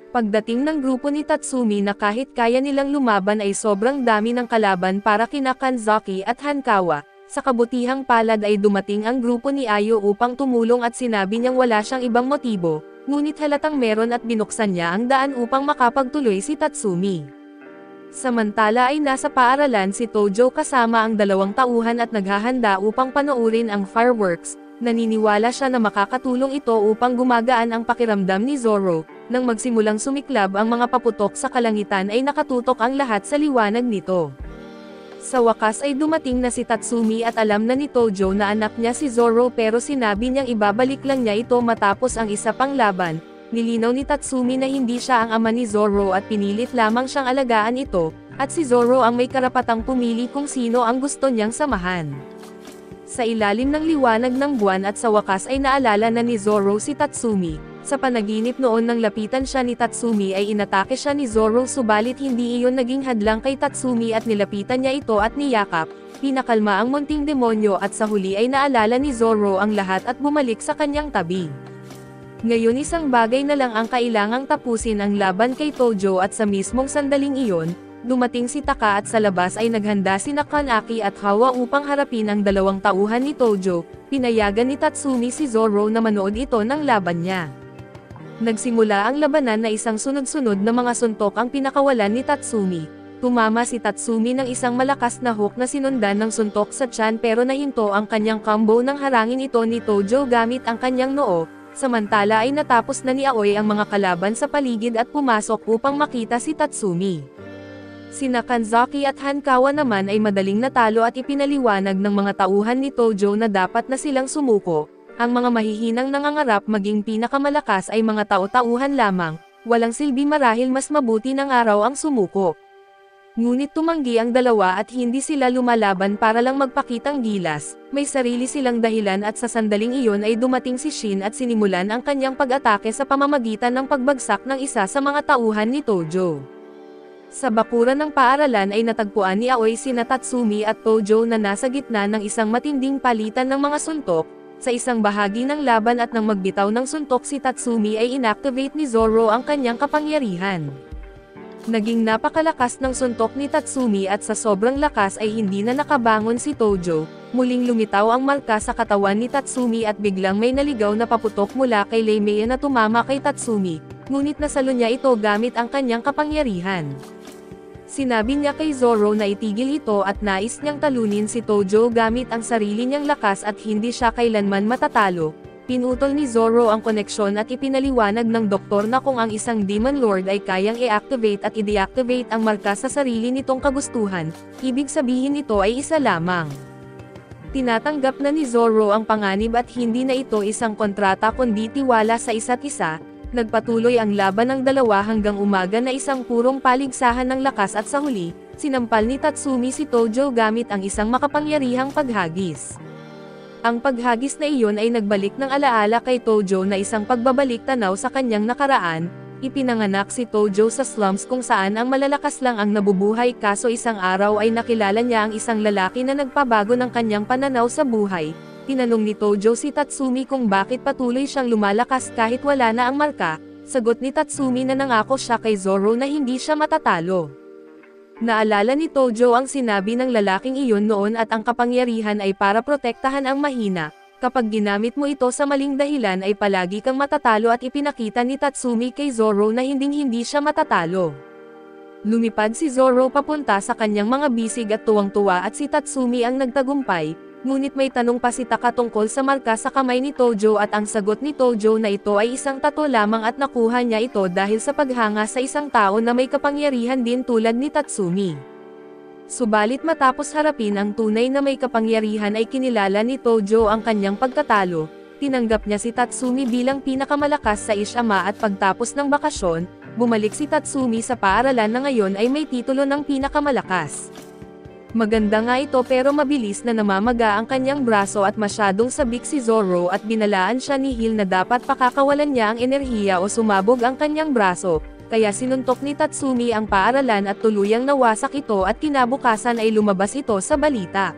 Speaker 1: Pagdating ng grupo ni Tatsumi na kahit kaya nilang lumaban ay sobrang dami ng kalaban para kina Kanzaki at Hankawa, sa kabutihang palad ay dumating ang grupo ni Ayo upang tumulong at sinabi niyang wala siyang ibang motibo. Ngunit halatang meron at binuksan niya ang daan upang makapagtuloy si Tatsumi. Samantala ay nasa paaralan si Tojo kasama ang dalawang tauhan at naghahanda upang panoorin ang fireworks. Naniniwala siya na makakatulong ito upang gumagaan ang pakiramdam ni Zoro. Nang magsimulang sumiklab ang mga paputok sa kalangitan ay nakatutok ang lahat sa liwanag nito. Sa wakas ay dumating na si Tatsumi at alam na ni Tojo na anak niya si Zoro pero sinabi niyang ibabalik lang niya ito matapos ang isa pang laban. Nilinaw ni Tatsumi na hindi siya ang ama ni Zoro at pinilit lamang siyang alagaan ito, at si Zoro ang may karapatang pumili kung sino ang gusto niyang samahan. Sa ilalim ng liwanag ng buwan at sa wakas ay naalala na ni Zoro si Tatsumi. Sa panaginip noon nang lapitan siya ni Tatsumi ay inatake siya ni Zoro subalit hindi iyon naging hadlang kay Tatsumi at nilapitan niya ito at niyakap. Pinakalma ang munting demonyo at sa huli ay naalala ni Zoro ang lahat at bumalik sa kanyang tabi. Ngayon isang bagay na lang ang kailangang tapusin ang laban kay Tojo at sa mismong sandaling iyon, dumating si Taka at sa labas ay naghanda sina Kanaki at Hawa upang harapin ang dalawang tauhan ni Tojo. Pinayagan ni Tatsumi si Zoro na manood ito ng laban niya. Nagsimula ang labanan na isang sunod-sunod na mga suntok ang pinakawalan ni Tatsumi. Tumama si Tatsumi ng isang malakas na hook na sinundan ng suntok sa tiyan pero nahinto ang kanyang combo nang harangin ito ni Tojo gamit ang kanyang noo. Samantala ay natapos na ni Aoi ang mga kalaban sa paligid at pumasok upang makita si Tatsumi. Sina Kanzaki at Hankawa naman ay madaling natalo at ipinaliwanag ng mga tauhan ni Tojo na dapat na silang sumuko. Ang mga mahihinang nangangarap maging pinakamalakas ay mga tao-tauhan lamang, walang silbi marahil mas mabuti ng araw ang sumuko. Ngunit tumanggi ang dalawa at hindi sila lumalaban para lang magpakitang gilas, may sarili silang dahilan at sa sandaling iyon ay dumating si Shin at sinimulan ang kanyang pag-atake sa pamamagitan ng pagbagsak ng isa sa mga tauhan ni Tojo. Sa bakuran ng paaralan ay natagpuan ni Aoi sina Tatsumi at Tojo na nasa gitna ng isang matinding palitan ng mga suntok. Sa isang bahagi ng laban at nang magbitaw ng suntok si Tatsumi ay inactivate ni Zoro ang kanyang kapangyarihan. Naging napakalakas ng suntok ni Tatsumi at sa sobrang lakas ay hindi na nakabangon si Tojo. Muling lumitaw ang marka sa katawan ni Tatsumi at biglang may naligaw na paputok mula kay Leimea na tumama kay Tatsumi, ngunit nasalo niya ito gamit ang kanyang kapangyarihan. Sinabi niya kay Zoro na itigil ito at nais niyang talunin si Tojo gamit ang sarili niyang lakas at hindi siya kailanman matatalo. Pinutol ni Zoro ang koneksyon at ipinaliwanag ng doktor na kung ang isang Demon Lord ay kayang i-activate at i-deactivate ang marka sa sarili nitong kagustuhan, ibig sabihin ito ay isa lamang. Tinatanggap na ni Zoro ang panganib at hindi na ito isang kontrata kundi tiwala sa isa't isa. Nagpatuloy ang laban ng dalawa hanggang umaga na isang purong paligsahan ng lakas at sa huli, sinampal ni Tatsumi si Tojo gamit ang isang makapangyarihang paghagis. Ang paghagis na iyon ay nagbalik ng alaala kay Tojo na isang pagbabalik tanaw sa kanyang nakaraan. Ipinanganak si Tojo sa slums kung saan ang malalakas lang ang nabubuhay kaso isang araw ay nakilala niya ang isang lalaki na nagpabago ng kanyang pananaw sa buhay. Tinanong ni Tojo si Tatsumi kung bakit patuloy siyang lumalakas kahit wala na ang marka. Sagot ni Tatsumi na nangako siya kay Zoro na hindi siya matatalo. Naalala ni Tojo ang sinabi ng lalaking iyon noon at ang kapangyarihan ay para protektahan ang mahina. Kapag ginamit mo ito sa maling dahilan ay palagi kang matatalo at ipinakita ni Tatsumi kay Zoro na hindi siya matatalo. Lumipad si Zoro papunta sa kanyang mga bisig at tuwang-tuwa at si Tatsumi ang nagtagumpay. Ngunit may tanong pa si Taka tungkol sa marka sa kamay ni Tojo at ang sagot ni Tojo na ito ay isang tato lamang at nakuha niya ito dahil sa paghanga sa isang tao na may kapangyarihan din tulad ni Tatsumi. Subalit matapos harapin ang tunay na may kapangyarihan ay kinilala ni Tojo ang kanyang pagkatalo. Tinanggap niya si Tatsumi bilang pinakamalakas sa Ishama at pagtapos ng bakasyon, bumalik si Tatsumi sa paaralan na ngayon ay may titulo ng pinakamalakas. Maganda nga ito pero mabilis na namamaga ang kanyang braso at masyadong sabik si Zoro at binalaan siya ni Hill na dapat pakakawalan niya ang enerhiya o sumabog ang kanyang braso, kaya sinuntok ni Tatsumi ang paaralan at tuluyang nawasak ito at kinabukasan ay lumabas ito sa balita.